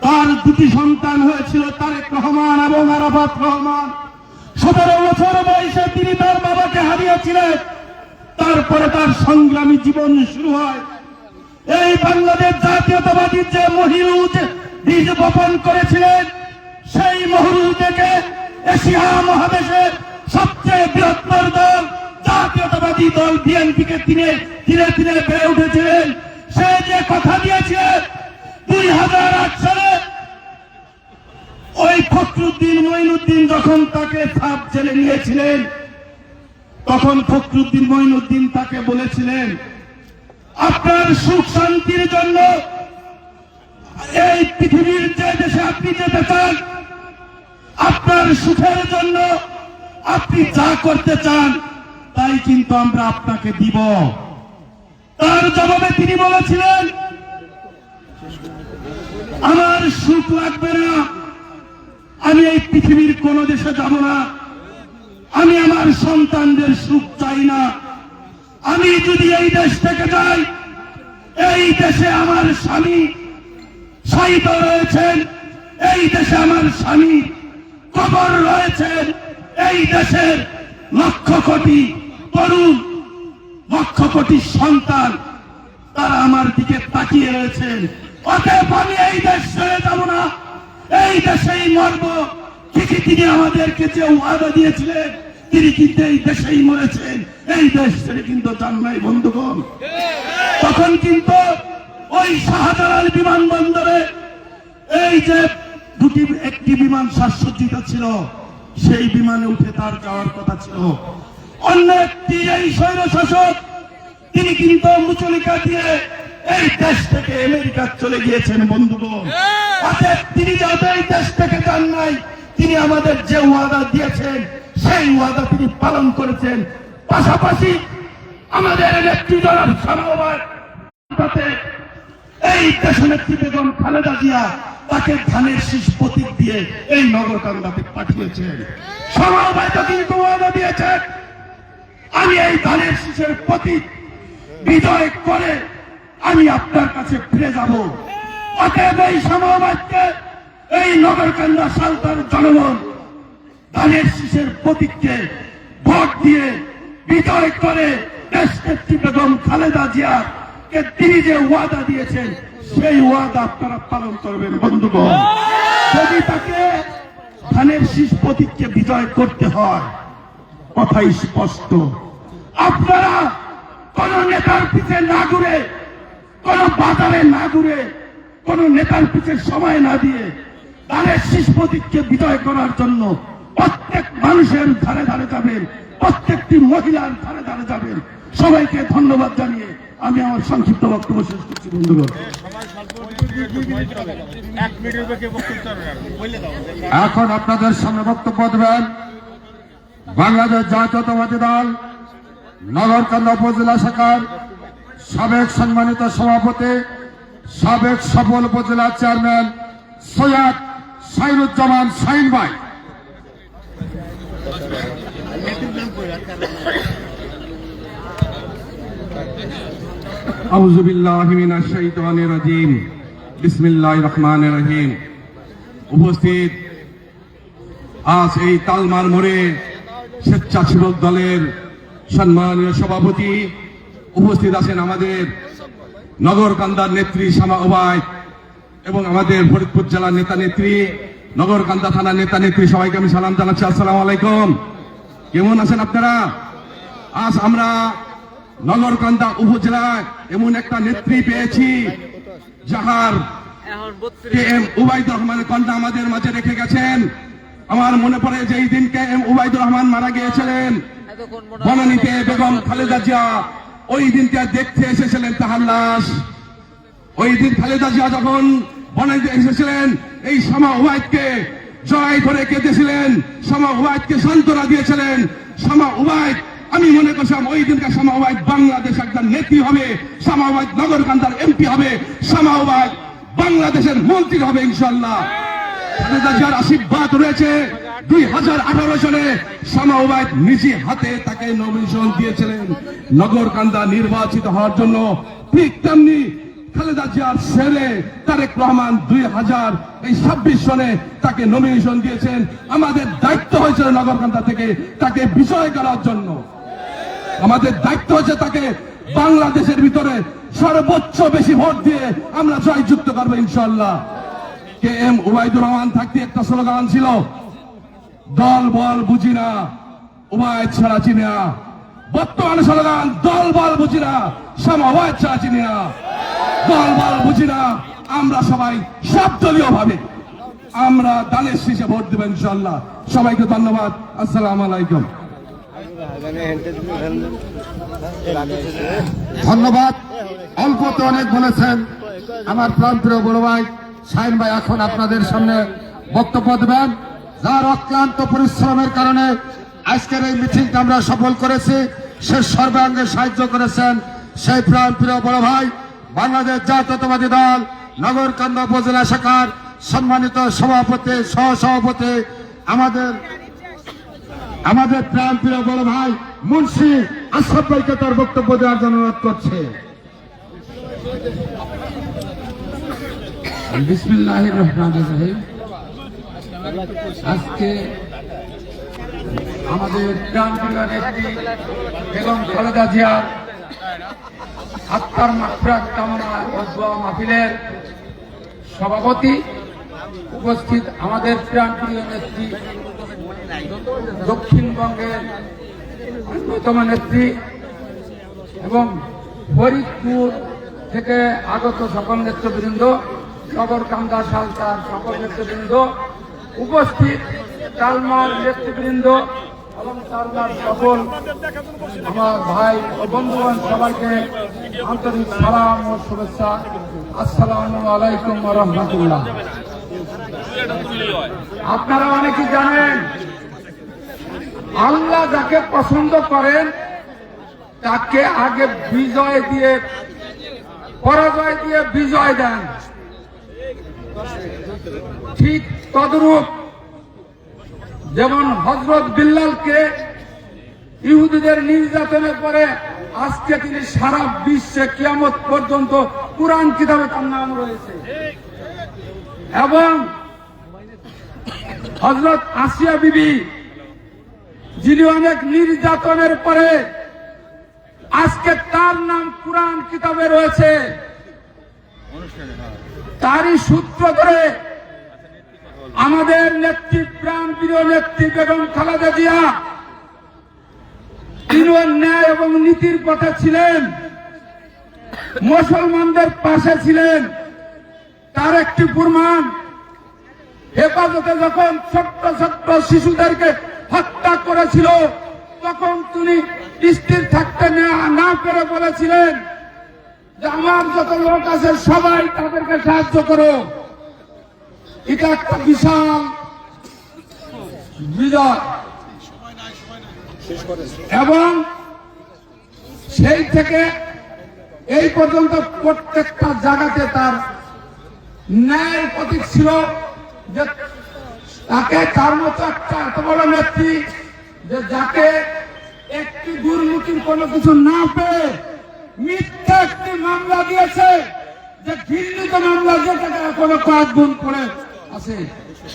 তার দুটি সন্তান হয়েছিল, তারেক রহমান এবং আরাফাত রহমান। 17 বছর বয়সে তিনি তার বাবাকে হারিয়েছিলেন। তারপরে তার সংগ্রামী জীবন শুরু হয়। এই বাংলাদেশ জাতীয়তাবাদী যে মহিরুজ বীজ বপন করেছিলেন, সেই মহিরুজ থেকে এশিয়া মহাদেশের সবচেয়ে বৃহত্তর দল জাতীয়তাবাদী দল বিএনপিকে ধীরে ধীরে বেড়ে উঠেছিলেন। সে যে কথা দিয়েছিলেন 2008 সালে ওই ফখরুদ্দিন মঈনুদ্দিন যখন তাকে সাব জেলে নিয়েছিলেন, তখন ফখরুদ্দিন মঈনুদ্দিন তাকে বলেছিলেন, আপনার সুখ শান্তির জন্য এই পৃথিবীর যে দেশে আপনি যেতে চান, আপনার সুখের জন্য আপনি যা করতে চান তাই কিন্তু আমরা আপনাকে দিব। তার জবাবে তিনি বলেছিলেন, আমার সুখ লাগবে না, আমি এই পৃথিবীর কোন দেশে যাব না, আমি আমার সন্তানদের সুখ চাই না। আমি যদি এই দেশ থেকে যাই, এই দেশে আমার স্বামী শায়িত রয়েছেন, এই দেশে আমার স্বামী কবর রয়েছেন, এই দেশের লক্ষ কোটি তরুণ, লক্ষ কোটি সন্তান, তারা আমার দিকে তাকিয়ে রয়েছেন। অতএব আমি এই দেশ ছেড়ে যাব না, এই দেশেই মরব। ঠিকই তিনি আমাদেরকে যে ওয়াদা দিয়েছিলেন, তিনি কিন্তু এই দেশেই মরেছেন, এই দেশ ছেড়ে কিন্তু যান নাই বন্ধুগণ। তখন কিন্তু ওই শাহজালাল বিমানবন্দরে এই যে একটি বিমান সাজসজ্জিত ছিল, সেই বিমানে উঠে তার যাওয়ার কথা ছিল। অন্য একটি এই স্বৈরশাসক তিনি কিন্তু মুচলিকা দিয়ে এই দেশ থেকে আমেরিকা চলে গিয়েছেন বন্ধুগণ। অতএব তিনি যাতে এই দেশ থেকে যান নাই, তিনি আমাদের যে ওয়াদা দিয়েছেন সেই ওয়াদা তিনি পালন করেছেন। পাশাপাশি আমাদের নেত্রী জনাব সামাওয়াত এই দেশনেত্রী বেগম খালেদা জিয়া তাকে ধানের শীষ প্রতীক দিয়ে এই নগরকান্দাতে পাঠিয়েছেন। সমাবেত কিন্তু ওয়াদা দিয়েছেন, আমি এই ধানের শীষের প্রতীক বিজয় করে আমি আপনার কাছে ফিরে যাব। অতএব এই সমাবেশকে, এই নগরকান্দা সালতার জনগণ ধানের শীষের প্রতীককে ভোট দিয়ে বিজয় করে দেশনেত্রী বেগম খালেদা জিয়াকে তিনি যে ওয়াদা দিয়েছেন সেই ওয়াদা আপনারা পালন করবেন বন্ধুগণ। যদি তাকে ধানের শীষ প্রতীককে বিজয় করতে হয়, কথাই স্পষ্ট, আপনারা কোন নেতার পিছে না ঘুরে, কোন বাজারে না ঘুরে, কোন নেতার পিছে সময় না দিয়ে ধানের শীষ প্রতীককে বিজয় করার জন্য প্রত্যেক মানুষের ধারে ধারে যাবেন, প্রত্যেকটি মহিলার ধারে ধারে যাবেন। সবাইকে ধন্যবাদ জানিয়ে আমি আমার সংক্ষিপ্ত বক্তব্য শেষ করছি বন্ধুগণ। এখন আপনাদের সামনে বক্তব্য দেবেন বাংলাদেশ জাতীয়তাবাদী দল নগরকান্দা উপজেলা শাখার সাবেক সম্মানিত সভাপতি, সাবেক সফল উপজেলা চেয়ারম্যান সৈয়দ সাইরুজ্জামান সাইন ভাই। আউযু বিল্লাহি মিনাশ শাইতানির রাজিম। বিসমিল্লাহির রহমানির রহিম। উপস্থিত আজ এই তালমার মোড়ে স্বেচ্ছাসেবক দলের সম্মানীয় সভাপতি, উপস্থিত আছেন আমাদের নগরকান্দার নেত্রী শামা ওবায়দ এবং আমাদের ফরিদপুর জেলার নেতা নেত্রী, নগরকান্দা থানার নেতা নেত্রী, সবাইকে আমি সালাম জানাচ্ছি। আসসালামু আলাইকুম। কেমন আছেন আপনারা? আজ আমরা নগরকান্দা উপজেলায় এমন একটা নেত্রী পেয়েছি যাহার এম উবাইদুর রহমানের কন্যা আমাদের মাঝে রেখে গেছেন। আমার মনে পড়ে যে এই দিনকে এম উবাইদুর রহমান মারা গিয়েছিলেন বনানীতে বেগম খালেদা জিয়া ওই দিনকে দেখতে এসেছিলেন তাহার লাশ। ওই দিন খালেদা জিয়া যখন বনানীতে এসেছিলেন এই শামা ওবায়দকে জড়াই ধরে কেঁদেছিলেন, শামা ওবায়দকে সান্ত্বনা দিয়েছিলেন। শামা ওবায়দ, আমি মনে করছিলাম ওই দিনকার শামা ওবায়দ বাংলাদেশ একজন নেত্রী হবে, শামা ওবায়দ নগরকান্দার এমপি হবে, শামা ওবায়দ বাংলাদেশের মন্ত্রী হবে ইনশাআল্লাহ। খালেদা জিয়ার আশীর্বাদ রয়েছে। 2018 সালে শামা ওবায়দ নিজে হাতে তাকে নমিনেশন দিয়েছিলেন নগরকান্দা নির্বাচিত হওয়ার জন্য। ঠিক তেমনি খালেদা জিয়ার ছেলে তারেক রহমান 2026 সনে তাকে নমিনেশন দিয়েছেন। আমাদের দায়িত্ব হয়েছে নগরকান্দা থেকে তাকে বিজয় করার জন্য। আমাদের দায়িত্ব হচ্ছে তাকে বাংলাদেশের ভিতরে সর্বোচ্চ বেশি ভোট দিয়ে আমরা জয়যুক্ত করবো ইনশাআল্লাহ। কে এম উবাইদুর রহমান থাকতে একটা স্লোগান ছিল, দল বল বুঝি না, উবায়দ ছাড়া চিনি না। বর্তমান স্লোগান, দল বল বুঝি না, শামা ওবায়দ ছাড়া চিনি না। দল বল বুঝি না, আমরা সবাই সব দলীয় ভাবে আমরা দানের শীষে ভোট দেবেন ইনশাআল্লাহ। সবাইকে ধন্যবাদ। আসসালামু আলাইকুম। ধন্যবাদ। অল্পতে অনেক বলেছেন আমার প্রাণপ্রিয় বড় ভাই শাহিন ভাই এখন আপনাদের সামনে বক্তব্য দেবেন। যার অক্লান্ত পরিশ্রমের কারণে আজকের এই মিটিংটা আমরা সফল করেছি, সে সর্বাঙ্গে সাহায্য করেছেন সেই প্রাণপ্রিয় বড় ভাই বাংলাদেশ জাতীয়তাবাদী দল নগরকান্দা উপজেলা শাখার সম্মানিত সভাপতি, সহসভাপতি, আমাদের প্রাণপ্রিয় বড় ভাই মুন্সি আশরাফ ভাইকে তার বক্তব্য দেওয়ার জন্য অনুরোধ করছে। বিসমিল্লাহির রহমানির রহিম। আজকে আমাদের প্রাণপ্রিয় নেত্রী বেগম খালেদা জিয়ার আত্মার মাগফিরাত কামনা ও দোয়া মাহফিলের সভাপতি, উপস্থিত আমাদের প্রাণপ্রিয় নেত্রী দক্ষিণবঙ্গের অন্যতম নেত্রী এবং ফরিদপুর থেকে আগত সকল নেতৃবৃন্দ, নগরকান্দা সালতার সকল নেতৃবৃন্দ, উপস্থিত তালমার নেতৃবৃন্দ এবং তালমার সকল আমার ভাই ও বন্ধুগণ, সবাইকে আন্তরিক সালাম ও শুভেচ্ছা। আসসালামু আলাইকুম ওয়া রাহমাতুল্লাহ। আপনারা অনেকেই জানেন, আল্লাহ যাকে পছন্দ করেন তাকে আগে বিজয় দিয়ে, পরাজয় দিয়ে বিজয় দেন। ঠিক তদ্রূপ যেমন হযরত বিল্লালকে ইহুদিদের নির্যাতনের পরে আজকে তিনি সারা বিশ্বে কিয়ামত পর্যন্ত কুরআন কিতাবে তার নাম রয়েছে, এবং হযরত আসিয়া বিবি যিনি অনেক নির্যাতনের পরে আজকে তার নাম কুরআন কিতাবে রয়েছে, তারই সূত্র ধরে আমাদের নেত্রী, প্রাণপ্রিয় নেত্রী বেগম খালেদা জিয়া তিনিও ন্যায় এবং নীতির পথে ছিলেন, মুসলমানদের পাশে ছিলেন। তার একটি প্রমাণ, হেফাজতে যখন ছোট্ট ছোট্ট শিশুদেরকে হত্যা করেছিল তখন তিনি স্থির থাকতে না পেরে বলেছিলেন যে আমার যত লোক আছে সবাই তাদেরকে সাহায্য করো। এটা একটা বিশাল বিজয়, এবং সেই থেকে এই পর্যন্ত প্রত্যেকটা জায়গাতে তার ন্যায়ের প্রতীক ছিল যে তাকে, তার মতো একটা এত বড় নেত্রী যে যাকে একটি দুর্নীতির কোনো কিছু না পেয়ে মিথ্যা একটি মামলা দিয়েছে, যে ঘৃণিত মামলা, যেটাকে এখনো 5 গুণ করে আছে,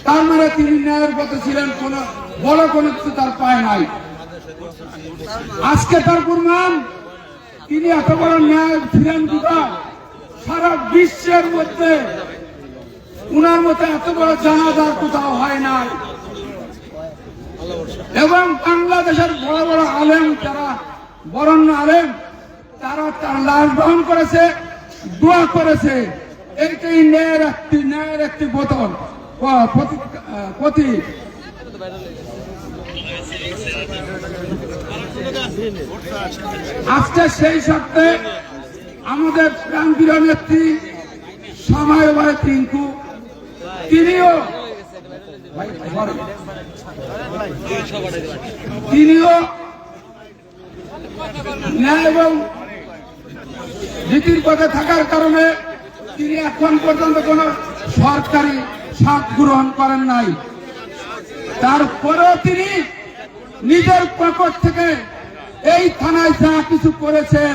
তার মানে তিনি ন্যায়ের পথে ছিলেন, কোন বড় কোনো কিছু তার পায় নাই। আজকে তার প্রমাণ তিনি এত বড় ন্যায় ছিলেন বিধায় সারা বিশ্বের মধ্যে উনার মতো এত বড় জানাজার কোথাও হয় নাই। এবং বাংলাদেশের বড় বড় আলেম, যারা বরেণ্য আলেম, তারা তার লাশ গ্রহণ করেছে, দোয়া করেছে। এইটাই ন্যায়ের একটি বোতল প্রতীক। আজকে সেই সাথে আমাদের প্রাণপ্রিয় নেত্রী সময় ভাই টিঙ্কু, তিনিও ন্যায় এবং নীতির পথে থাকার কারণে তিনি এখন পর্যন্ত কোন সরকারি স্বাদ গ্রহণ করেন নাই। তারপরেও তিনি নিজের পকেট থেকে এই থানায় যা কিছু করেছেন,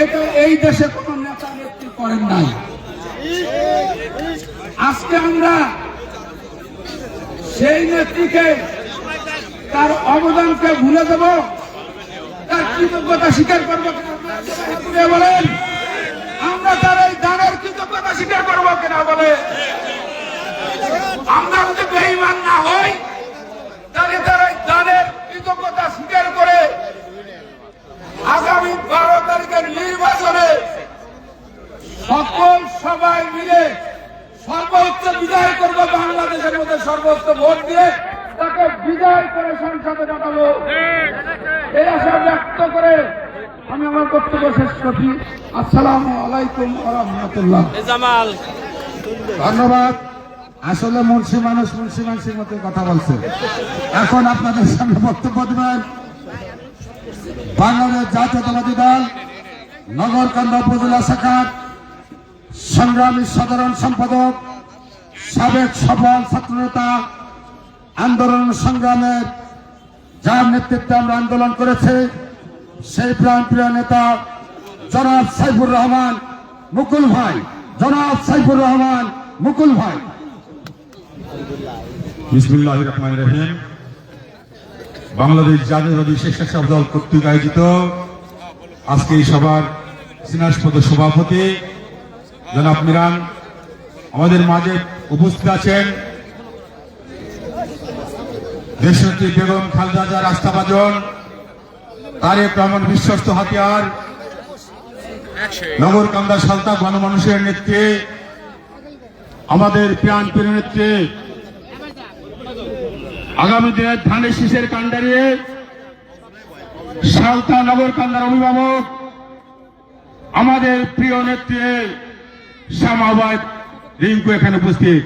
এটা এই দেশে কোন নেতা নেত্রী করেন নাই। আজকে আমরা সেই নেত্রীকে, তার অবদানকে ভুলে দেব, তার কৃতজ্ঞতা স্বীকার করবো কিনা বলেন? আমরা তার এই দানের কৃতজ্ঞতা স্বীকার করবো কিনা বলে? আমরা যদি বেঈমান না হই, তাহলে তার এই দানের কৃতজ্ঞতা স্বীকার করে আগামী 12 তারিখের নির্বাচনে সকল সবাই মিলে সর্বোচ্চ বিজয় করবো, বাংলাদেশের মধ্যে সর্বোচ্চ ভোট দিয়ে তাকে বিজয় করে সংসদে পাঠাবো, এই আশা ব্যক্ত করে আমি আমার বক্তব্য শেষ করছি। আসসালামু আলাইকুম ওয়া রাহমাতুল্লাহ। ধন্যবাদ। আসলে মুন্সি মানুষ মুন্সি মানুষের মতো কথা বলছে। এখন আপনাদের সামনে বক্তব্য দেবেন বাংলাদেশ জাতীয়তাবাদী দল নগরকান্দা উপজেলা শাখার সংগ্রামী সাধারণ সম্পাদক, সাবেক সফল ছাত্রনেতা, আন্দোলন সংগ্রামের যার নেতৃত্বে আমরা আন্দোলন করেছি, সেই প্রাণপ্রিয় নেতা জনাব সাইফুর রহমান মুকুল ভাই। জনাব সাইফুর রহমান মুকুল ভাই। বিসমিল্লাহির রহমানির রহিম। বাংলাদেশ জাতীয়তাবাদী স্বেচ্ছাসেবক দল কর্তৃক আয়োজিত আজকে এই সভার স্নেহাস্পদ সভাপতি জনাব মিরান আমাদের মাঝে উপস্থিত আছেন। দেশনেত্রী বেগম খালেদা জিয়ার আস্থাভাজন, তারেক রহমান বিশ্বস্ত হাতিয়ার, নগরকান্দা সালতা গণমানুষের নেত্রী, আমাদের প্রাণপ্রিয় নেত্রী, আগামী দিনের ধানের শীষের কাণ্ডারি সালতা নগরকান্দার অভিভাবক, আমাদের প্রিয় নেত্রী শ্যামাবাদ রিঙ্কু এখানে উপস্থিত।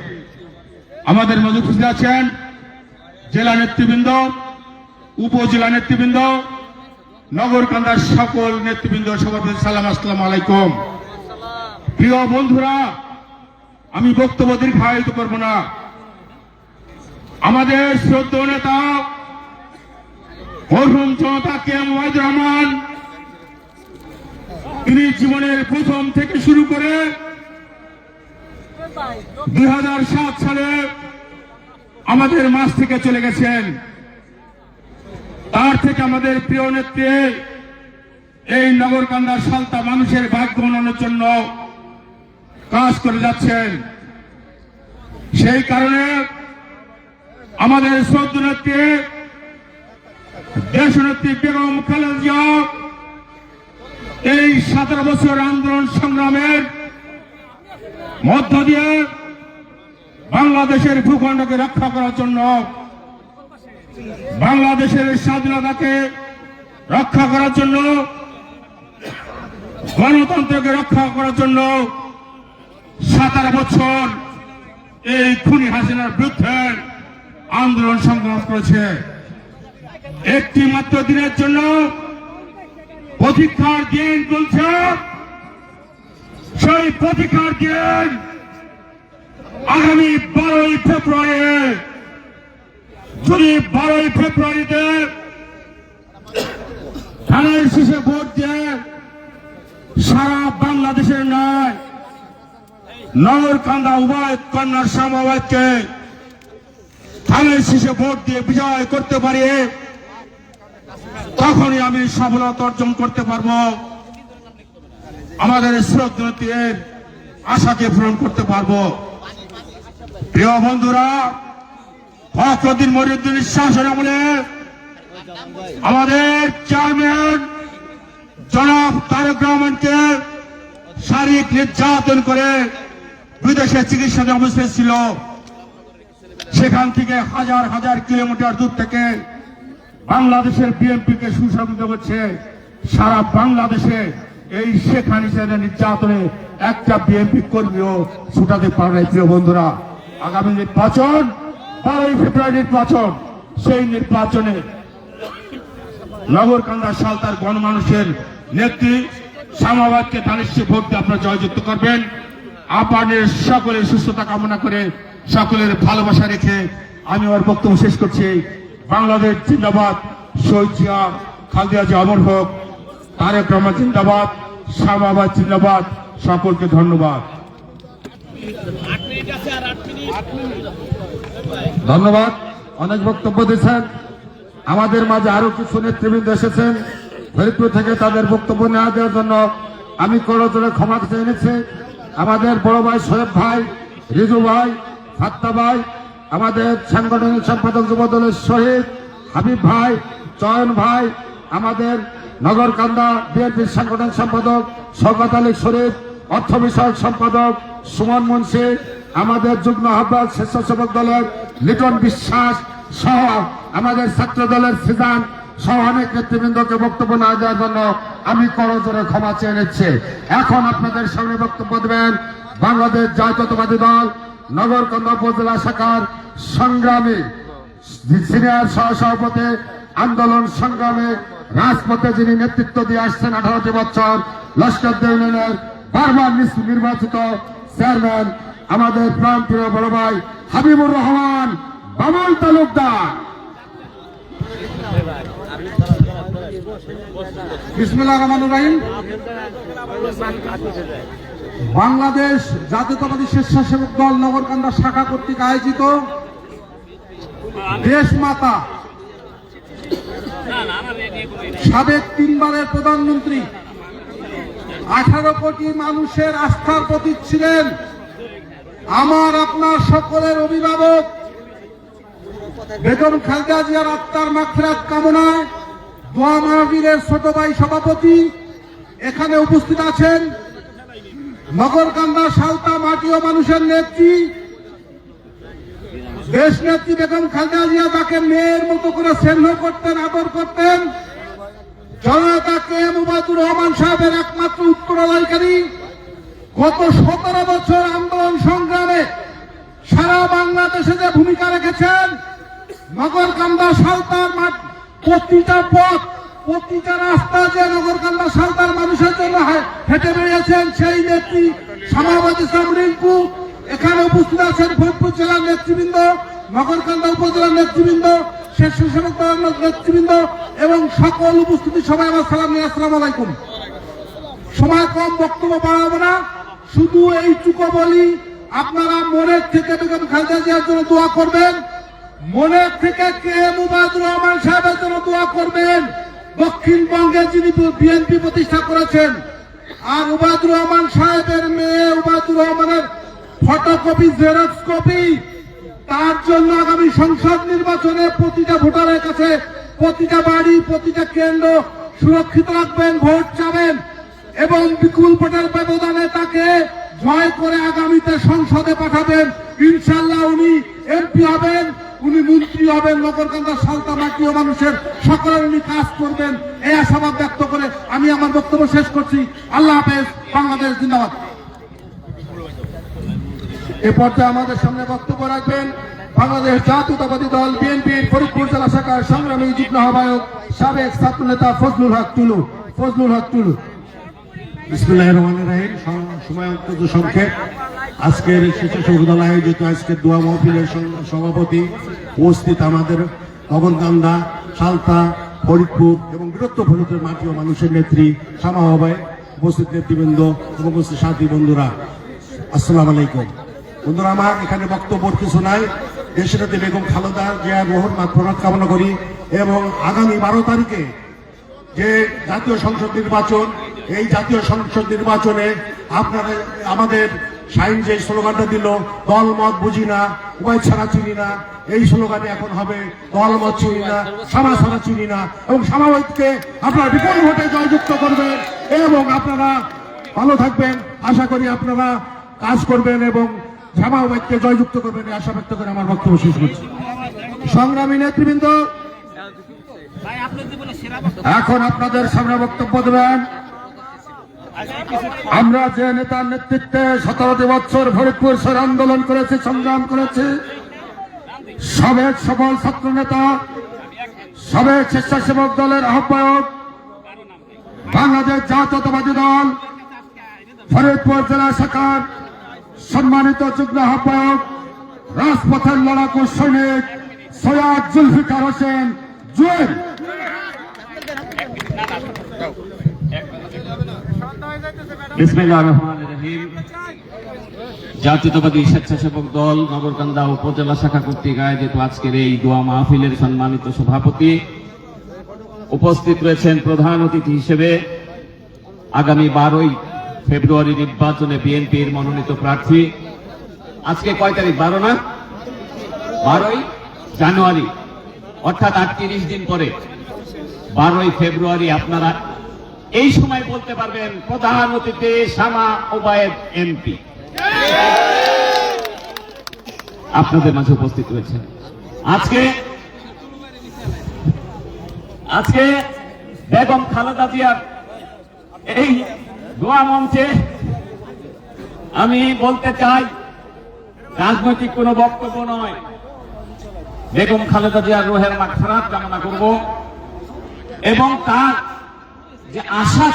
আমাদের মধ্যে উপস্থিত আছেন জেলা নেতৃবৃন্দ, উপজেলা নেতৃবৃন্দ, নগরকান্দার সকল নেতৃবৃন্দ, সভাপতি সালাম, আসসালামু আলাইকুম। প্রিয় বন্ধুরা, আমি বক্তব্য দীর্ঘায়িত করব না। আমাদের শ্রদ্ধেয় নেতা মরহুম জনতা কেএম ওয়াহিদুর রহমান, তিনি জীবনের প্রথম থেকে শুরু করে 2007 সালে আমাদের মাঝ থেকে চলে গেছেন। তার থেকে আমাদের প্রিয় নেত্রী এই নগরকান্দার সালতা মানুষের ভাগ্য উন্নয়নের জন্য কাজ করে যাচ্ছেন। সেই কারণে আমাদের শ্রদ্ধেয় নেত্রী দেশনেত্রী বেগম খালেদা জিয়া এই 17 বছর আন্দোলন সংগ্রামের মধ্য দিয়ে বাংলাদেশের ভূখণ্ডকে রক্ষা করার জন্য, বাংলাদেশের স্বাধীনতাকে রক্ষা করার জন্য, গণতন্ত্রকে রক্ষা করার জন্য 17 বছর এই খুনি হাসিনার বিরুদ্ধে আন্দোলন সংগ্রাম করেছে। একটি মাত্র দিনের জন্য প্রতীক্ষার দিন চলছে। সেই প্রতীক্ষার দিন আগামী 12ই ফেব্রুয়ারি। যদি 12ই ফেব্রুয়ারিতে ধানের শীষে ভোট দিয়ে সারা বাংলাদেশের নয়, নগরকান্দা উভয় কন্যার সমবায়কে ধানের শীষে ভোট দিয়ে বিজয় করতে পারি, তখনই আমি সফলতা অর্জন করতে পারবো। আমাদের শ্রদ্ধের আশাকে পূরণ করতে পারবো। প্রিয় বন্ধুরা, ফখরুদ্দিন মহিউদ্দিনের শাসন আমলে আমাদের চেয়ারম্যান জনাব তারেক রহমানকে শারীরিক নির্যাতন করে বিদেশে চিকিৎসাতে অবস্থায় ছিল। সেখান থেকে হাজার হাজার কিলোমিটার দূর থেকে বাংলাদেশের বিএনপিকে সুসংগঠিত করছে। সারা বাংলাদেশে এই শেখ হাসিনার নির্যাতনে একটা বিএনপি কর্মীও ছুটাতে পারে নাই। প্রিয় বন্ধুরা, আগামী নির্বাচন 12 ফেব্রুয়ারি নির্বাচন, সেই নির্বাচনে নগরকান্দা সালতার গণমানুষের নেত্রী শামাবাদকে ধানের ভোট দিয়ে আপনারা জয়যুক্ত করবেন। আপনাদের সকলের সুস্থতা কামনা করে, সকলের ভালোবাসা রেখে আমি আমার বক্তব্য শেষ করছি। বাংলাদেশ জিন্দাবাদ, শহীদ জিয়া, খালেদা জিয়া অমর হোক, তারেক রহমান জিন্দাবাদ, শামাবাদ জিন্দাবাদ। সকলকে ধন্যবাদ। ধন্যবাদ। অনেক বক্তব্য দিয়েছেন। আমাদের মাঝে আরো কিছু নেতৃবৃন্দ এসেছেন ফরিদপুর থেকে, তাদের বক্তব্য নেওয়া দেওয়ার জন্য আমি করজোড়ে ক্ষমা চেয়ে নিচ্ছি। আমাদের বড় ভাই সোহেব ভাই, রিজু ভাই, ফাত্তা ভাই, আমাদের সাংগঠনিক সম্পাদক যুবদলের শহীদ হাবিব ভাই, চয়ন ভাই, আমাদের নগরকান্দা বিএনপির সাংগঠনিক সম্পাদক শওকত আলী শরীফ, অর্থ বিষয়ক সম্পাদক সুমন মুন্সি, আমাদের যুগ্ম আহ্বায়ক স্বেচ্ছাসেবক দলের লিটন বিশ্বাস সহ আমাদের ছাত্র দলের সিজান সহ অনেক নেতৃবৃন্দকে বক্তব্য না দেওয়ার জন্য আমি করজোড়ে ক্ষমা চেয়ে নিচ্ছি। এখন আপনাদের সামনে বক্তব্য দেবেন বাংলাদেশ জাতীয়তাবাদী দল নগরকান্দা উপজেলা শাখার সংগ্রামী সিনিয়র সহসভাপতি, আন্দোলন সংগ্রামে রাজপথে যিনি নেতৃত্ব দিয়ে আসছেন 18টি বছর, লস্কর ইউনিয়নের বারবার নির্বাচিত চেয়ারম্যান আমাদের প্রাণপ্রিয় বড় ভাই হাবিবুর রহমান বাবুল তালুকদার। বিসমিল্লাহির রহমানির রহিম। বাংলাদেশ জাতীয়তাবাদী স্বেচ্ছাসেবক দল নগরকান্দা শাখা কর্তৃক আয়োজিত দেশমাতা সাবেক 3 বারের প্রধানমন্ত্রী, 18 কোটি মানুষের আস্থার প্রতীক ছিলেন, আমার আপনার সকলের অভিভাবক বেগম খালেদা জিয়ার আত্মার মাগফিরাত কামনায় দোয়া মাহফিলের ছোট ভাই সভাপতি এখানে উপস্থিত আছেন। নগরকান্দা সালতা মাটি ও মানুষের নেত্রী, দেশ নেত্রী বেগম খালেদা জিয়া তাকে মেয়ের মতো করে স্নেহ করতেন, আদর করতেন। জনতা কে মুবাদুর রহমান সাহেবের একমাত্র উত্তরাধিকারী। গত 17 বছর আন্দোলন সংগ্রামে সারা বাংলাদেশে যে ভূমিকা রেখেছেন, নগরকান্দা সালতার মাঠ, প্রতিটা পথ, প্রতিটা রাস্তা যে নগরকান্দা সালতার মানুষের জন্য হেঁটে বেরিয়েছেন, সেই নেত্রী শামাবাদ ইসলাম রিঙ্কু। এখানে উপস্থিত আছেন ফরিদপুর জেলার নেতৃবৃন্দ, নগরকান্দা উপজেলার নেতৃবৃন্দ, স্বেচ্ছাসেবক দলের নেতৃবৃন্দ এবং সকল উপস্থিতি সবাই আমার সালাম নিয়ে আসসালামু আলাইকুম। সময় কম, বক্তব্য বাড়াবো না, শুধু এইটুকু বলি, আপনারা মনের থেকে বেগম খালেদা জিয়ার জন্য দোয়া করবেন, মনের থেকে কে মুবাদুর রহমান সাহেবের জন্য দোয়া করবেন, দক্ষিণবঙ্গে যিনি বিএনপি প্রতিষ্ঠা করেছেন। আর উবাদুর রহমান সাহেবের মেয়ে উবাদুর রহমানের ফটোকপি, জেরক্স কপি, তার জন্য আগামী সংসদ নির্বাচনে প্রতিটা ভোটারের কাছে, প্রতিটা বাড়ি, প্রতিটা কেন্দ্র সুরক্ষিত রাখবেন, ভোট চাবেন এবং বিপুল ভোটের ব্যবধানে তাকে জয় করে আগামীতে সংসদে পাঠাবেন। ইনশাল্লাহ উনি এমপি হবেন, উনি মন্ত্রী হবেন, নগরকান্দা সালতা মাটি ও মানুষের সকলের উনি কাজ করবেন, এই আশাবাদ ব্যক্ত করে আমি আমার বক্তব্য শেষ করছি। আল্লাহ হাফেজ। বাংলাদেশ জিন্দাবাদ। এ পর্যায়ে আমাদের সামনে বক্তব্য রাখবেন বাংলাদেশ জাতীয়তাবাদী দল বিএনপির ফরিদপুর জেলা শাখার সংগ্রামী যুগ্ম আহ্বায়ক সাবেক ছাত্র নেতা ফজলুল হক টুলু। বিসমিল্লাহির রহমানির রহিম। সময় অত্যন্ত সংক্ষেপ। আজকের স্বেচ্ছাসেবক দল আয়োজিত আজকের দোয়া মাহফিলের সভাপতি উপস্থিত আমাদের নগরকান্দা, সালতা, ফরিদপুর এবং বৃহত্তর ফরিদপুর মাটি ও মানুষের নেত্রী শামাবাই, উপস্থিত নেতৃবৃন্দ এবং উপস্থিত সাথী বন্ধুরা, আসসালামু আলাইকুম। বন্ধুরা আমার এখানে বক্তব্য কিছু নাই। দেশনেত্রী বেগম খালেদা জিয়ার রুহের মাগফিরাত কামনা করি এবং আগামী 12 তারিখে যে জাতীয় সংসদ নির্বাচন, এই জাতীয় সংসদ নির্বাচনে আপনারা আমাদের শাহিন যে স্লোগানটা দিল, দল মত বুঝি না, উভয় ছাড়া চিনি না, এই স্লোগানে এখন হবে দল মত চিনি না, সামা ছাড়া চিনি না, এবং সামাজিককে আপনারা বিপুল ভোটে জয়যুক্ত করবেন এবং আপনারা ভালো থাকবেন। আশা করি আপনারা কাজ করবেন এবং জামায়াতকে জয়যুক্ত করবেন, এই আশা ব্যক্ত করে আমার বক্তব্য শেষ করছি। সংগ্রামী নেতৃবৃন্দ, এখন আপনাদের সামনে বক্তব্য দেবেন আমরা যে নেতার নেতৃত্বে 17 বছর ফরিদপুর শহরে আন্দোলন করেছি, সংগ্রাম করেছি, সাবেক সফল ছাত্র নেতা, সাবেক স্বেচ্ছাসেবক দলের আহ্বায়ক, বাংলাদেশ জাতীয়তাবাদী দল ফরিদপুর জেলা শাখার সম্মানিত যুগ্ম আহ্বায়ক, রাজপথের লড়াকু সৈনিক সৈয়দ জুলফিকার হোসেন জুয়েল। বিসমিল্লাহির রহমানির রহিম। জাতীয়তাবাদী স্বেচ্ছাসেবক দল নগরকান্দা উপজেলা শাখা কর্তৃক আয়োজিত আজকের এই দোয়া মাহফিলের সম্মানিত সভাপতি, উপস্থিত রয়েছেন প্রধান অতিথি হিসেবে আগামী 12ই ফেব্রুয়ারি নির্বাচনে বিএনপির মনোনীত প্রার্থী। আজকে কয় তারিখ? 12 না? 12ই জানুয়ারি, অর্থাৎ 38 দিন পরে 12ই ফেব্রুয়ারি আপনারা এই সময় বলতে পারবেন প্রধান অতিথি শামা ওবায়েদ এমপি আপনাদের মাঝে উপস্থিত রয়েছেন। আজকে বেগম খালেদা জিয়ার এই দোয়া মঞ্চে আমি বলতে চাই, রাজনৈতিক কোনো বক্তব্য নয়, বেগম খালেদা জিয়ার রুহের মাগফিরাত কামনা করব এবং তার যে আশা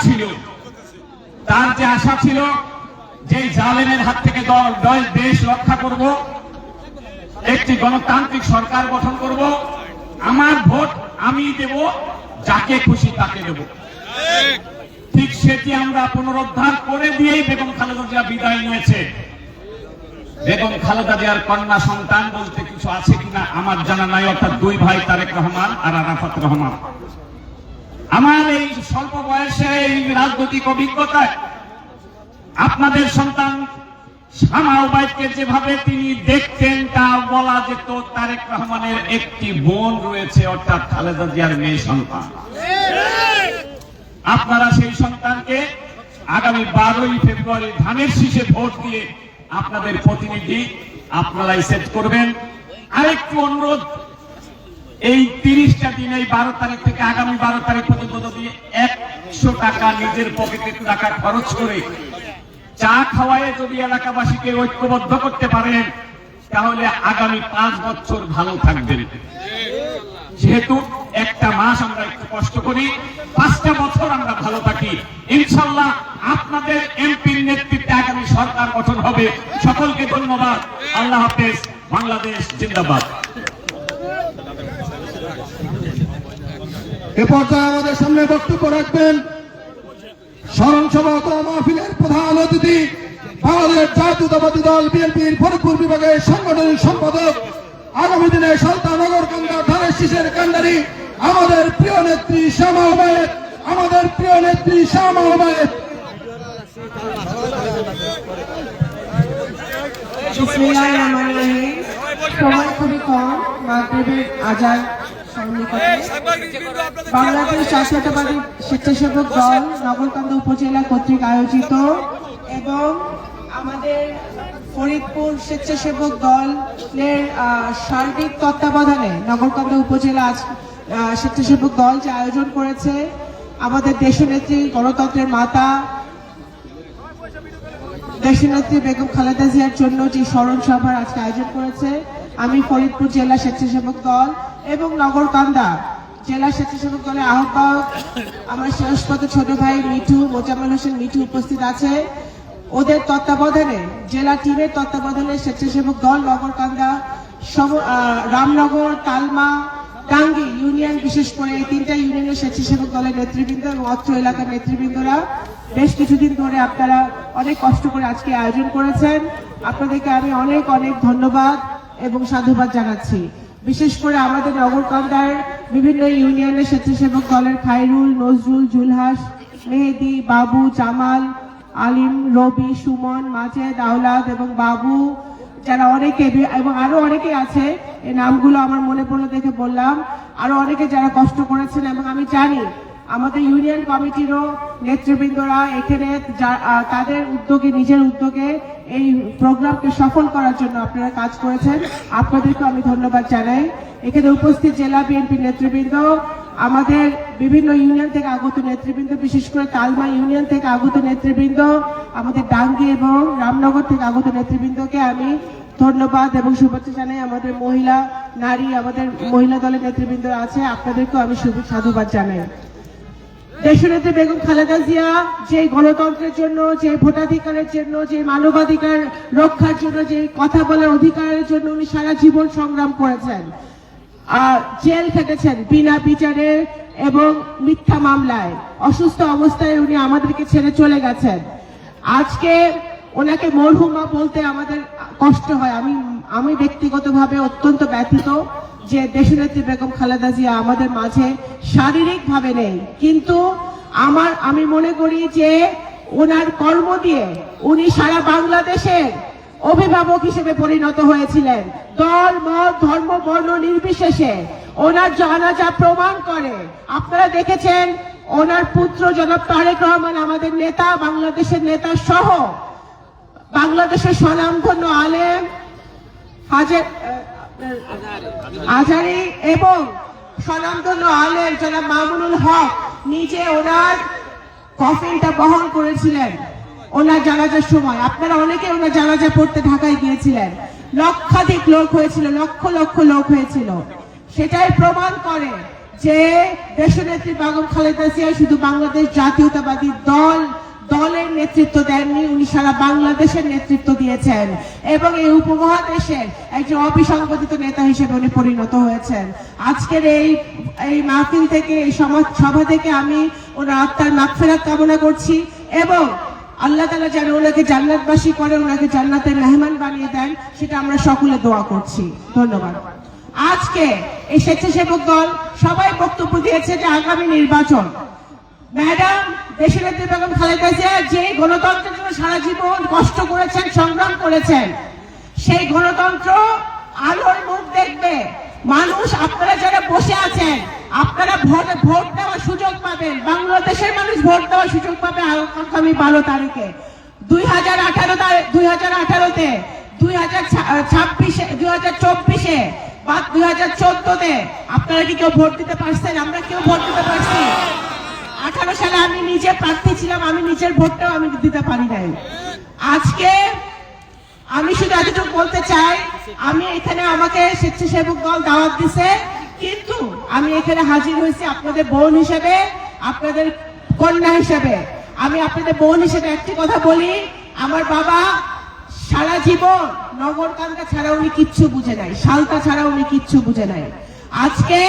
ছিল যে জালেমের হাত থেকে দেশ রক্ষা করব, একটি গণতান্ত্রিক সরকার গঠন করব, আমার ভোট আমি দেব, যাকে খুশি তাকে দেব, ঠিক সেটি আমরা পুনরুদ্ধার করে দিয়েই বেগম খালেদা জিয়া বিদায় নিয়েছে। বেগম খালেদা জিয়ার কন্যা সন্তান বলতে কিছু আছে কিনা আমার জানা নাই, অর্থাৎ 2 ভাই তারেক রহমান আর আরাফাত রহমান। আমার এই স্বল্প বয়সে এই রাজনৈতিক অভিজ্ঞতায় আপনাদের সন্তান শামা ওবায়েদকে যেভাবে তিনি দেখতেন তা বলা যেত তারেক রহমানের একটি বোন রয়েছে, অর্থাৎ খালেদা জিয়ার মেয়ে সন্তান। আপনারা সেই সন্তানকে আগামী 12ই ফেব্রুয়ারি ধানের শীষে ভোট দিয়ে আপনাদের প্রতিনিধি আপনারাই সেট করবেন। আরেকটু অনুরোধ, এই 30টা দিন, এই 12 তারিখ থেকে আগামী 12 তারিখ পর্যন্ত যদি 100 টাকা নিজের পকেটে টাকা খরচ করে চা খাওয়ায় যদি এলাকাবাসীকে ঐক্যবদ্ধ করতে পারেন, তাহলে আগামী 5 বছর ভালো থাকবেন। যেহেতু একটা মাস আমরা একটু কষ্ট করি, 5টা বছর আমরা ভালো থাকি, ইনশাল্লাহ আপনাদের এমপির নেতৃত্বে আগামী সরকার গঠন হবে। সকলকে ধন্যবাদ। আল্লাহ হাফেজ। বাংলাদেশ জিন্দাবাদ। এ পর্যায়ে আমাদের সামনে বক্তব্য রাখবেন স্মরণ সভা মাহফিলের প্রধান অতিথি, বাংলাদেশ জাতীয়তাবাদী দল বিএনপির ফরিদপুর বিভাগের সাংগঠনিক সম্পাদক, আগামী দিনে সালতানগর কান্দা ধানের শীষের কান্ডারি, আমাদের প্রিয় নেত্রী শামা ওবায়েদ, আমাদের প্রিয় নেত্রী শামা ওবায়েদ। বিসমিল্লাহির রহমানির রহিম। সময় খুবই কম, মাগরিবের আজান সন্নিকটে। বাংলাদেশ জাতীয়তাবাদী স্বেচ্ছাসেবক দল নগরকান্দা উপজেলা কর্তৃক আয়োজিত এবং আমাদের ফরিদপুর স্বেচ্ছাসেবক দলের সার্বিক তত্ত্বাবধানে নগরকান্দা উপজেলা স্বেচ্ছাসেবক দল যে আয়োজন করেছে, আমাদের দেশনেত্রী, গণতন্ত্রের মাতা দেশনেত্রী বেগম খালেদা জিয়ার জন্য যে স্মরণ সভার আজকে আয়োজন করেছে, আমি ফরিদপুর জেলা স্বেচ্ছাসেবক দল এবং নগরকান্দা জেলা স্বেচ্ছাসেবক দলের আহ্বায়ক আমার শ্রেষ্ঠপদ ছোট ভাই মিঠু, মোজাম্মেল হোসেন মিঠু উপস্থিত আছে। ওদের তত্ত্বাবধানে, জেলা টিমের তত্ত্বাবধানে স্বেচ্ছাসেবক দল নগরকান্দা, রামনগর, তালমা, টাঙ্গী ইউনিয়ন, বিশেষ করে এই 3টা ইউনিয়নের স্বেচ্ছাসেবক দলের নেতৃবৃন্দ এবং অত্র এলাকার নেতৃবৃন্দরা বেশ কিছুদিন ধরে আপনারা অনেক কষ্ট করে আজকে আয়োজন করেছেন। আপনাদেরকে আমি অনেক অনেক ধন্যবাদ এবং সাধুবাদ জানাচ্ছি। বিশেষ করে আমাদের নগরকান্দার বিভিন্ন ইউনিয়নের স্বেচ্ছাসেবক দলের খায়রুল, নজরুল, জুলহাস, মেহেদি, বাবু, জামাল, আলিম, রবি, সুমন, মাজেদ, আওলাদ এবং বাবু, যারা অনেকে এবং আরো অনেকে আছে, এই নামগুলো আমার মনে পড়লো দেখে বললাম, আরো অনেকে যারা কষ্ট করেছেন। এবং আমি জানি আমাদের ইউনিয়ন কমিটিরও নেতৃবৃন্দরা এখানে তাদের উদ্যোগে, নিজের উদ্যোগে এই প্রোগ্রামকে সফল করার জন্য আপনারা কাজ করেছেন। আপনাদেরকে আমি ধন্যবাদ জানাই। এখানে উপস্থিত জেলা বিএনপি নেতৃবৃন্দ, আমাদের বিভিন্ন ইউনিয়ন থেকে আগত নেতৃবৃন্দ, বিশেষ করে তালমা ইউনিয়ন থেকে আগত নেতৃবৃন্দ, আমাদের ডাঙ্গি এবং রামনগর থেকে আগত নেতৃবৃন্দকে আমি ধন্যবাদ এবং শুভেচ্ছা জানাই। আমাদের মহিলা, নারী, আমাদের মহিলা দলের নেতৃবৃন্দ আছে, আপনাদেরকেও আমি সাধুবাদ জানাই। দেশনেত্রী বেগম খালেদা জিয়া যে গণতন্ত্রের জন্য, যে ভোটাধিকারের জন্য, যে মানবাধিকার রক্ষার জন্য, যে কথা বলার অধিকারের জন্য উনি সারা জীবন সংগ্রাম করেছেন, জেল খেটেছেন বিনা বিচারে এবং মিথ্যা মামলায়। অসুস্থ অবস্থায় উনি আমাদেরকে ছেড়ে চলে গেছেন। আজকে ওনাকে মরহুমা বলতে আমাদের কষ্ট হয়। আমি ব্যক্তিগতভাবে অত্যন্ত ব্যথিত যে দেশনেত্রী বেগম খালেদা জিয়া আমাদের মাঝে শারীরিকভাবে নেই, কিন্তু আমি মনে করি যে ওনার কর্ম দিয়ে উনি সারা বাংলাদেশের অভিভাবক হিসেবে পরিণত হয়েছিলেন। দল, মত, ধর্ম, বর্ণ নির্বিশেষে ওনার জানাজা প্রমাণ করে। আপনারা দেখেছেন ওনার পুত্র জনাব তারেক রহমান, আমাদের নেতা, বাংলাদেশের নেতা সহ বাংলাদেশের স্বনামধন্য আলেম আজহারী এবং স্বনামধন্য আলেম জনাব মামুনুল হক নিজে ওনার কফিনটা বহন করেছিলেন ওনার জানাজার সময়। আপনারা অনেকে ওনার জানাজা পড়তে ঢাকায় গিয়েছিলেন। লক্ষাধিক লোক হয়েছিল, লক্ষ লক্ষ লোক হয়েছিল। সেটাই প্রমাণ করে যে দেশনেত্রী বেগম খালেদা জিয়া শুধু বাংলাদেশ জাতীয়তাবাদী দলের নেতৃত্ব দেননি, উনি সারা বাংলাদেশের নেতৃত্ব দিয়েছেন এবং এই উপমহাদেশের একজন অবিসংবাদিত নেতা হিসেবে উনি পরিণত হয়েছেন। আজকের এই মাহফিল থেকে, এই সভা থেকে আমি ওনার আত্মার মাগফিরাত কামনা করছি এবং আল্লাহ তাআলা যেন ওনাকে জান্নাতবাসী করে, ওনাকে জান্নাতের মেহমান বানিয়ে দেন, সেটা আমরা সকলে দোয়া করছি। ধন্যবাদ। আজকে এই স্বেচ্ছাসেবক দল সবাই বক্তব্য দিয়েছে যে আগামী নির্বাচন, ম্যাডাম দেশনেত্রী বেগম খালেদা জিয়া যে গণতন্ত্রের জন্য সারা জীবন কষ্ট করেছেন, সংগ্রাম করেছেন, সেই গণতন্ত্র আলোর মুখ দেখবে। মানুষ, আপনারা যারা বসে আছেন, আপনারা ভোট দেওয়ার সুযোগ পাবেন। বাংলাদেশের মানুষ ভোট দেওয়ার সুযোগ পাবে আগামী 12 তারিখে। 2018-তে, 2026-এ, 2024-এ বা 2014-তে আপনারা কি কেউ ভোট দিতে পারছেন? আমরা কেউ ভোট দিতে পারছি? 18 সালে আমি নিজে প্রার্থী ছিলাম, আমি নিজের ভোটটাও আমি দিতে পারি নাই। আজকে আমি শুধু এতটুকু বলতে চাই, আমি এখানে, আমাকে স্বেচ্ছাসেবক দল দাওয়াত দিছে, কিন্তু আমি এখানে হাজির হয়েছি আপনাদের বোন হিসেবে, আপনাদের কন্যা হিসেবে। আমি আপনাদের বোন হিসেবে একটি কথা বলি, আমার বাবা সারা জীবন নগরকান্দা ছাড়া উনি কিচ্ছু বুঝে নাই, সালতা ছাড়া উনি কিচ্ছু বুঝে নাই। আজকে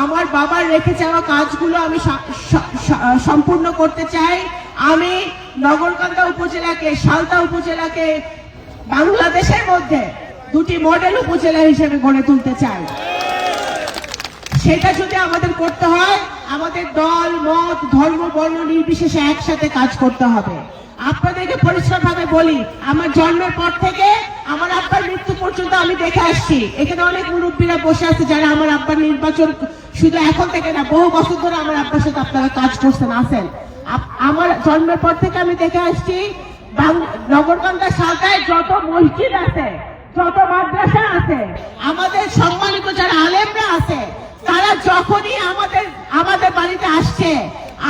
আমার বাবার রেখে যাওয়া কাজগুলো আমি সম্পূর্ণ করতে চাই। আমি নগরকান্দা উপজেলাকে, সালতা উপজেলাকে বাংলাদেশের মধ্যে দুটি মডেল উপজেলা হিসেবে গড়ে তুলতে চাই। সেটা যদি আমাদের করতে হয়, আমাদের দল, মত, ধর্ম, বর্ণ নির্বিশেষে একসাথে কাজ করতে হবে। আপনাদেরকে পরিষ্কারভাবে বলি, আমার জন্মের পর থেকে আমার আব্বার মৃত্যু পর্যন্ত আমি দেখে আসছি। এখানে অনেক মুরব্বীরা বসে আছে যারা আমার আব্বার নির্বাচন শুধু এখন থেকে না, বহু বছর ধরে আমার আব্বার সাথে আপনারা কাজ করছেন, আছেন। আমার জন্মের পর থেকে আমি দেখে আসছি নগরকান্দা সালতায় যত মসজিদ আছে, যত মাদ্রাসা আছে, আমাদের সম্মানিত যারা আলেমরা আছে, তারা যখনই আমাদের বাড়িতে আসছে,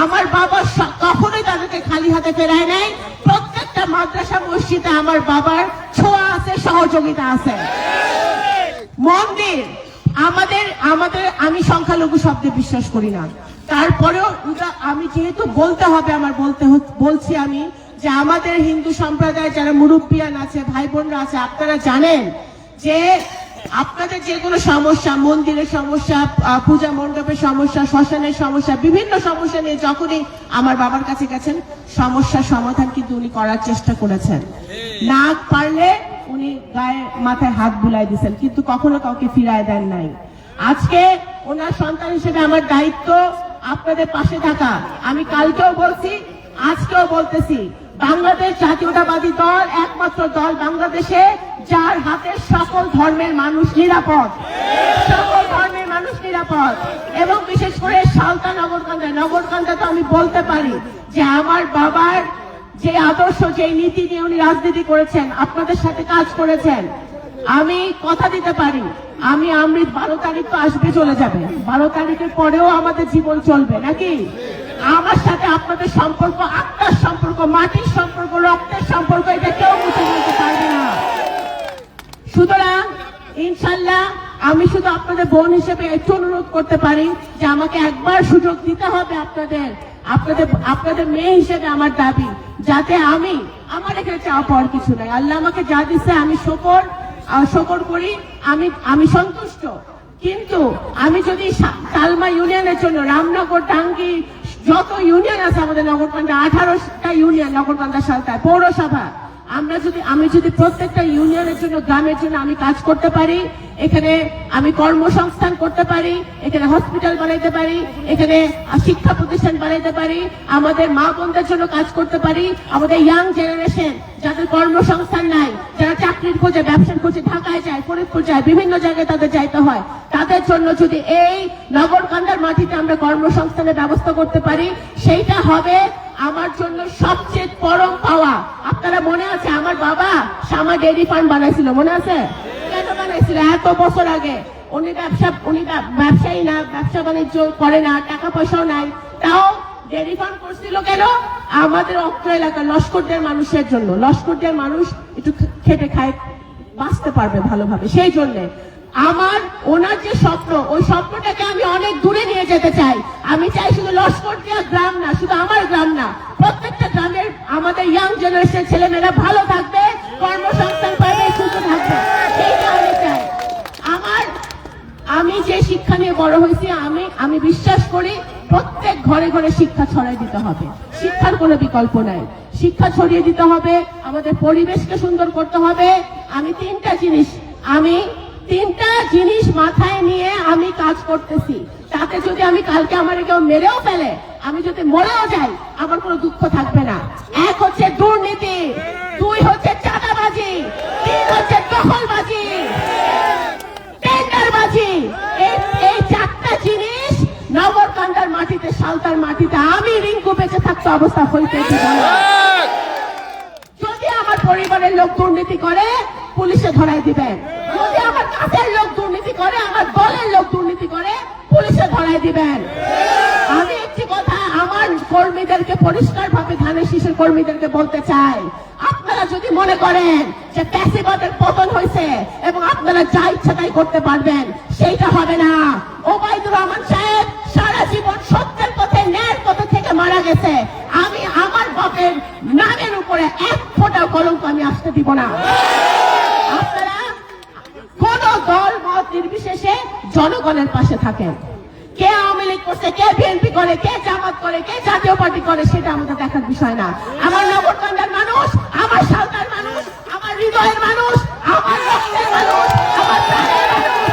আমার বাবা কখনোই তাদেরকে খালি হাতে ফেরায় নাই। প্রত্যেকটা মাদ্রাসা, মসজিদে আমার বাবার ছোঁয়া আছে, সহযোগিতা আছে। মন্দির আমি সংখ্যালঘু শব্দে বিশ্বাস করি না, তারপরেও আমি যেহেতু বলতে হবে, আমার বলছি আমি যে আমাদের হিন্দু সম্প্রদায় যারা মুরব্বিয়ান আছে, ভাই বোনরা আছে, আপনারা জানেন যে আপনাদের যে কোনো সমস্যা, মন্দিরের সমস্যা, পূজা মণ্ডপের সমস্যা, শ্মশানের সমস্যা, বিভিন্ন সমস্যা নিয়ে যখনই আমার বাবার কাছে গেছেন, সমস্যার সমাধান কিন্তু উনি করার চেষ্টা করেছেন। না পারলে উনি গায়ে মাথায় হাত বুলাই দিয়েছেন, কিন্তু কখনো কাউকে ফিরায় দেন নাই। আজকে ওনার সন্তান হিসেবে আমার দায়িত্ব, আপনাদের পাশে থাকা। আমি কালকেও বলছি, আজকেও বলতেছি, বাংলাদেশ জাতীয়তাবাদী দল একমাত্র দল বাংলাদেশে যার হাতে সকল ধর্মের মানুষ নিরাপদ, সকল ধর্মের মানুষ নিরাপদ। এবং বিশেষ করে সালতা নগরকান্দা তো আমি বলতে পারি যে আমার বাবার যে আদর্শ, যে নীতি নিয়ে উনি রাজনীতি করেছেন, আপনাদের সাথে কাজ করেছেন। আমি কথা দিতে পারি, আমি অমৃত 12 তারিখ তো আসবে, চলে যাবে, 12 তারিখের পরেও আমাদের জীবন চলবে নাকি? আমার সাথে আপনাদের সম্পর্ক আত্মার সম্পর্ক, মাটির সম্পর্ক, রক্তের সম্পর্ক, এটা কেউ মুছে ফেলতে পারবে না। সুতরাং ইনশাল্লাহ আমি শুধু আপনাদের বোন হিসেবে একটু অনুরোধ করতে পারি যে আমাকে একবার সুযোগ দিতে হবে আপনাদের মেয়ে হিসেবে। আমার দাবি যাতে আমার এখানে চাওয়া পাওয়ার কিছু নাই, আল্লাহ আমাকে যা দিচ্ছে আমি শকর করি, আমি সন্তুষ্ট। কিন্তু আমি যদি তালমা ইউনিয়নের জন্য রামনগর, টাঙ্গী, যত ইউনিয়ন আছে আমাদের নগরকান্দা, 18টা ইউনিয়ন নগরকান্দা সালতায় পৌরসভা, আমি যদি প্রত্যেকটা ইউনিয়নের জন্য, গ্রামের জন্য আমি কাজ করতে পারি, এখানে আমি কর্মসংস্থান করতে পারি, এখানে হসপিটাল বানাইতে পারি, এখানে শিক্ষা প্রতিষ্ঠান বানাইতে পারি, আমাদের মা বোনদের জন্য কাজ করতে পারি, আমাদের ইয়াং জেনারেশন যাদের কর্মসংস্থান নাই, যারা চাকরির খোঁজে, ব্যবসার খোঁজে ঢাকায় যায়, ফরিদপুর যায়, বিভিন্ন জায়গায় তাদের যাইতে হয়, তাদের জন্য যদি এই নগরকান্দার মাটিতে আমরা কর্মসংস্থানের ব্যবস্থা করতে পারি, সেইটা হবে আমার জন্য সবচেয়ে পরম পাওয়া। আপনারা মনে আছে আমার বাবা শামা ডেইরি ফার্ম বানাইছিল, মনে আছে? কেন বানাইছিল? এত বছর আগে। উনি ব্যবসায়ী না, ব্যবসা বাণিজ্য করে না, টাকা পয়সাও নাই, তাও ডেইরি ফার্ম করছিল কেন? আমাদের অত্র এলাকার লস্করদের মানুষের জন্য। লস্করদের মানুষ একটু খেটে খায়, বাঁচতে পারবে ভালোভাবে, সেই জন্য ওনার যে স্বপ্ন, ওই স্বপ্নটাকে আমি অনেক দূরে নিয়ে যেতে চাই। আমি চাই শুধু লস্করদিয়া গ্রাম না, শুধু আমার গ্রাম না, প্রত্যেকটা গ্রামের আমাদের ইয়াং জেনারেশন ছেলেমেয়েরা ভালো থাকবে, কর্মসংস্থান পাবে, সুস্থ থাকবে, সেইটা আমি চাই। আমি যে শিক্ষা নিয়ে বড় হয়েছি, আমি বিশ্বাস করি প্রত্যেক ঘরে ঘরে শিক্ষা ছড়াই দিতে হবে। শিক্ষার কোনো বিকল্প নাই, শিক্ষা ছড়িয়ে দিতে হবে, আমাদের পরিবেশকে সুন্দর করতে হবে। আমি তিনটা জিনিস মাথায় নিয়ে আমি কাজ করতেছি। তাতে যদি আমি কালকে আমার কেউ মেরেও ফেলে, আমি যদি মরেও যাই, আমার কোনো দুঃখ থাকবে না। এক হচ্ছে দুর্নীতি, 2 হচ্ছে চাঁদাবাজি, 3 হচ্ছে দখলবাজি, টেন্ডারবাজি। এই 4টা জিনিস নগরকান্দার মাটিতে, সালতার মাটিতে আমি রিঙ্কু বেঁচে থাকতে অবস্থা হইতে দিব না। যদি আমার পরিবারের লোক দুর্নীতি করে, পুলিশে ধরাই দিবেন। যদি আমার কাছের লোক দুর্নীতি করে, আমার দলের লোক দুর্নীতি করে, পুলিশে ধরাই দিবেন। আমি একটি কথা আমার কর্মীদেরকে, পরিষ্কার ভাবে ধানের শীষের কর্মীদেরকে বলতে চাই, আপনারা যদি মনে করেন যে ফ্যাসিবাদের পতন হয়েছে এবং আপনারা যা ইচ্ছা তাই করতে পারবেন, সেইটা হবে না। ওবায়দুর রহমান সাহেব সারা জীবন সত্যের পথে, ন্যায়ের পথে থেকে মারা গেছে। আমি আমার বাপের নামের উপরে 1 ফোঁটা কলঙ্ক আমি আসতে দিব না। আপনারা কোন দল মত নির্বিশেষে জনগণের পাশে থাকেন। কে আওয়ামী লীগ করছে, কে বিএনপি করে, কে জামাত করে, কে জাতীয় পার্টি করে, সেটা আমাদের দেখার বিষয় না। আমার নগরকান্দার মানুষ, আমার সালতার মানুষ, আমার হৃদয়ের মানুষ, আমার রক্তের মানুষ, আমার প্রাণের মানুষ,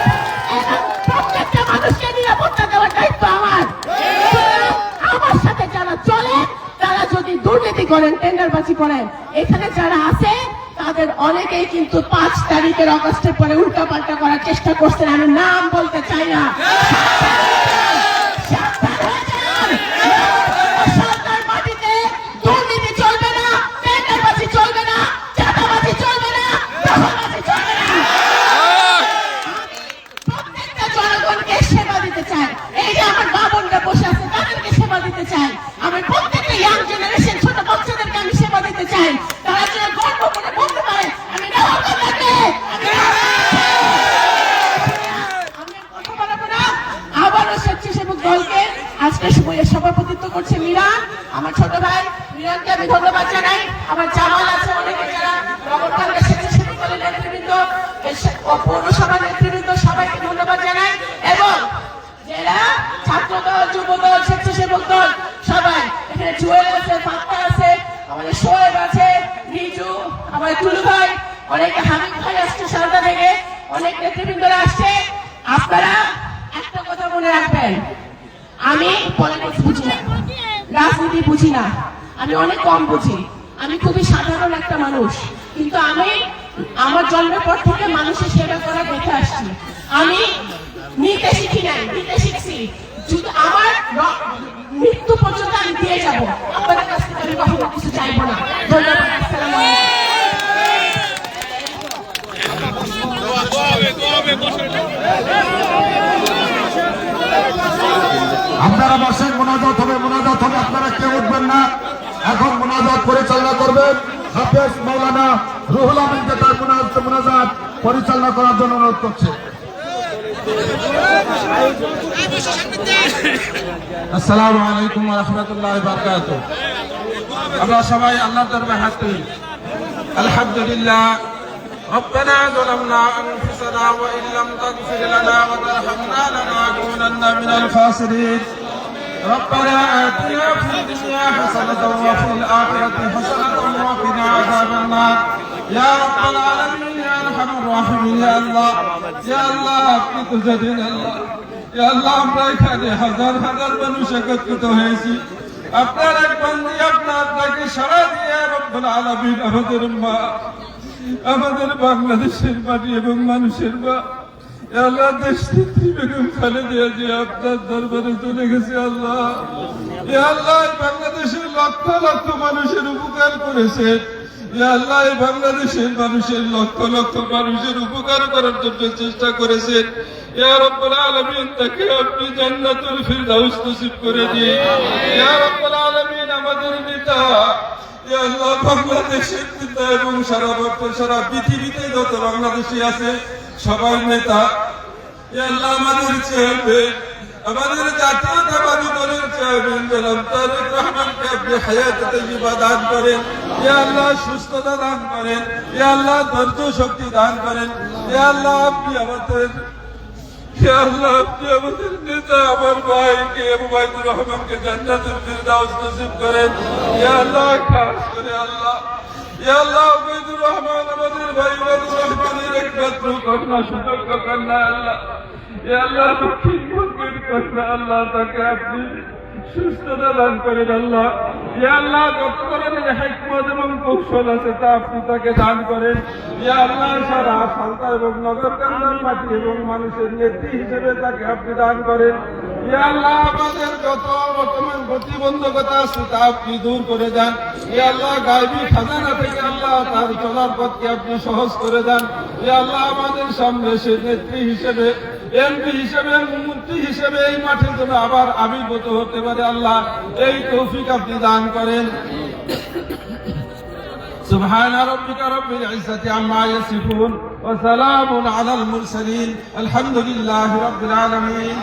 প্রত্যেকটা মানুষকে নিরাপত্তা দেওয়ার দায়িত্ব আমার। আমার সাথে যারা চলেন, তারা যদি দুর্নীতি করেন, টেন্ডারবাজি করেন, এখানে যারা আছে তাদের অনেকেই কিন্তু 5 তারিখের অগস্টের পরে উল্টাপাল্টা করার চেষ্টা করছেন। আমি নাম বলতে চাই না। মাটিতে দুর্নীতি চলবে না, টেন্ডারবাজি চলবে না, চাঁদাবাজি চলবে না, দখলবাজি চলবে না। প্রত্যেকটা জনগণকে সেবা দিতে চাই। এই যে আমার বাবনরা বসে আছে, তাদেরকে সেবা দিতে চাই। আমার প্রত্যেকটা ইয়াং জেনারেশন, ছোট বাচ্চাদেরকে আমি সেবা দিতে চাই। তারা যেন গর্ব করে বলতে পারে আমি নগরকান্দাকে, কথা বলবো না। আবারও স্বেচ্ছাসেবক দলকে আজকে সভাপতিত্ব করছে মিরান, আমার ছোট ভাই মিরানকে আমি ধন্যবাদ জানাই। আমার জামাল আছে, অনেকে যারা নগরকান্দা স্বেচ্ছাসেবক দলের নেতৃবৃন্দ, পৌরসভা নেতৃবৃন্দ, সবাইকে ধন্যবাদ জানাই। এবং যারা ছাত্র দল, যুব দল, স্বেচ্ছাসেবক দল, সবাই এখানে জুয়েল আছে, ফাত্তা আছে, আমাদের শোয়েব আছে, রিজু, আমার টুলু ভাই, অনেকে হামিদ ভাই আসছে সারদা থেকে, অনেক নেতৃবৃন্দরা আসছে। আপনারা একটা কথা মনে রাখবেন, আমি পলিটিক্স বুঝি না, রাজনীতি বুঝি না, আমি অনেক কম বুঝি। আমি খুবই সাধারণ একটা মানুষ, কিন্তু আমি আমার জন্মের পর থেকে মানুষের সেবা করা দেখে আসছি। আমি নিতে শিখি নাই, দিতে শিখছি। আমার মৃত্যু পর্যন্ত আমি দিয়ে যাবো, আপনাদের কাছ থেকে আমি কখনো কিছু চাইবো না। ধন্যবাদ। আসসালামু আলাইকুম। আপনারা বসেন, মোনাজাত হবে, আপনারা কেউ উঠবেন না। এখন মোনাজাত পরিচালনা করবেন হাফেজ মাওলানা রুহুল আমিনকে তার মোনাজাত পরিচালনা করার জন্য অনুরোধ করছে। আসসালামু আলাইকুম ওয়া রাহমাতুল্লাহি ওয়া বারাকাতুহু। আমরা সবাই আল্লাহর দরবারে হাত তুলি। আলহামদুলিল্লাহ। ربنا ظلمنا أنفسنا وإن لم تغفر لنا وترحمنا لنكونن من الخاسرين. ربنا آتنا في الدنيا حسنة وفي الآخرة حسنة وقنا عذاب النار. يا رب العالمين يا أرحم الراحمين يا الله আপনি তো জানেন আল্লাহ। ইয়া আল্লাহ, আমরা এখানে হাজার হাজার মানুষ একত্রিত হয়েছি আপনার এক বান্দী আপনাকে সাড়া দিয়ে রব্বুল আলামিন আমাদের মা, আমাদের বাংলাদেশের মাটি এবং মানুষের মা, আল্লাহ দেশ নেত্রী বেগম খালেদা জিয়া আপনার দরবারে চলে গেছে আল্লাহ। আল্লাহ, বাংলাদেশের লক্ষ লক্ষ মানুষের উপকার করেছেন। আল্লাহ, বাংলাদেশের মানুষের লক্ষ লক্ষ মানুষের উপকার করার জন্য চেষ্টা করেছেন। ইয়া রাব্বুল আলামিন, তাকে আপনি জান্নাতুল ফিরদাউস নসিব করে দিন। ইয়া রাব্বুল আলামিন, আমাদের নেতা আল্লাহ, বাংলাদেশের নেতা এবং সারা পৃথিবীতে যত বাংলাদেশি আছে সবার নেতা আল্লাহ, আমাদের চেয়ারম্যান, আমাদের জাতীয়তাবাদী দলের চেয়ারম্যান জনাব তারেক রহমানকে আপনি হায়াত তাইয়্যিবা দান করেন। ইয়া আল্লাহ, সুস্থতা দান করেন। ইয়া আল্লাহ, ধৈর্য শক্তি দান করেন। ইয়া আল্লাহ, আপনি আমাদের নেতা আমার ভাইকে ওবায়দুর রহমানকে জান্নাতুল ফিরদাউস নসিব করেন। ইয়া আল্লাহ, খাস করে আল্লাহ, ইয়া আল্লাহ, ওবায়দুর রহমান আমাদের ভাই ওবায়দুর রহমানের একমাত্র কন্যা, সুযোগ্য কন্যা আল্লাহ। ইয়া আল্লাহ, দক্ষিণবঙ্গের কন্যা আল্লাহ, তাকে আপনি সুস্থতা দান করেন আল্লাহ। ইয়া আল্লাহ, যত ধরনের হিকমত এবং কৌশল আছে তা আপনি তাকে দান করেন। ইয়া আল্লাহ, সারা সালতা এবং নগরকান্দার মাটি এবং মানুষের নেত্রী হিসেবে তাকে আপনি দান করেন। ইয়া আল্লাহ, আমাদের যত বর্তমান প্রতিবন্ধকতা আছে তা আপনি দূর করে দেন। ইয়া আল্লাহ, গায়বী খাজানা থেকে আল্লাহ তার চলার পথকে আপনি সহজ করে দেন। ইয়া আল্লাহ, আমাদের সামনে সে নেত্রী হিসেবে, এমপি হিসেবে, মন্ত্রী হিসেবে এই মাঠের জন্য আবার আবির্ভূত হতে পারে আল্লাহ, এই তৌফিক আপনি দান করেন। سبحان ربك رب العزة عما يصفون وسلام على المرسلين الحمد لله رب العالمين.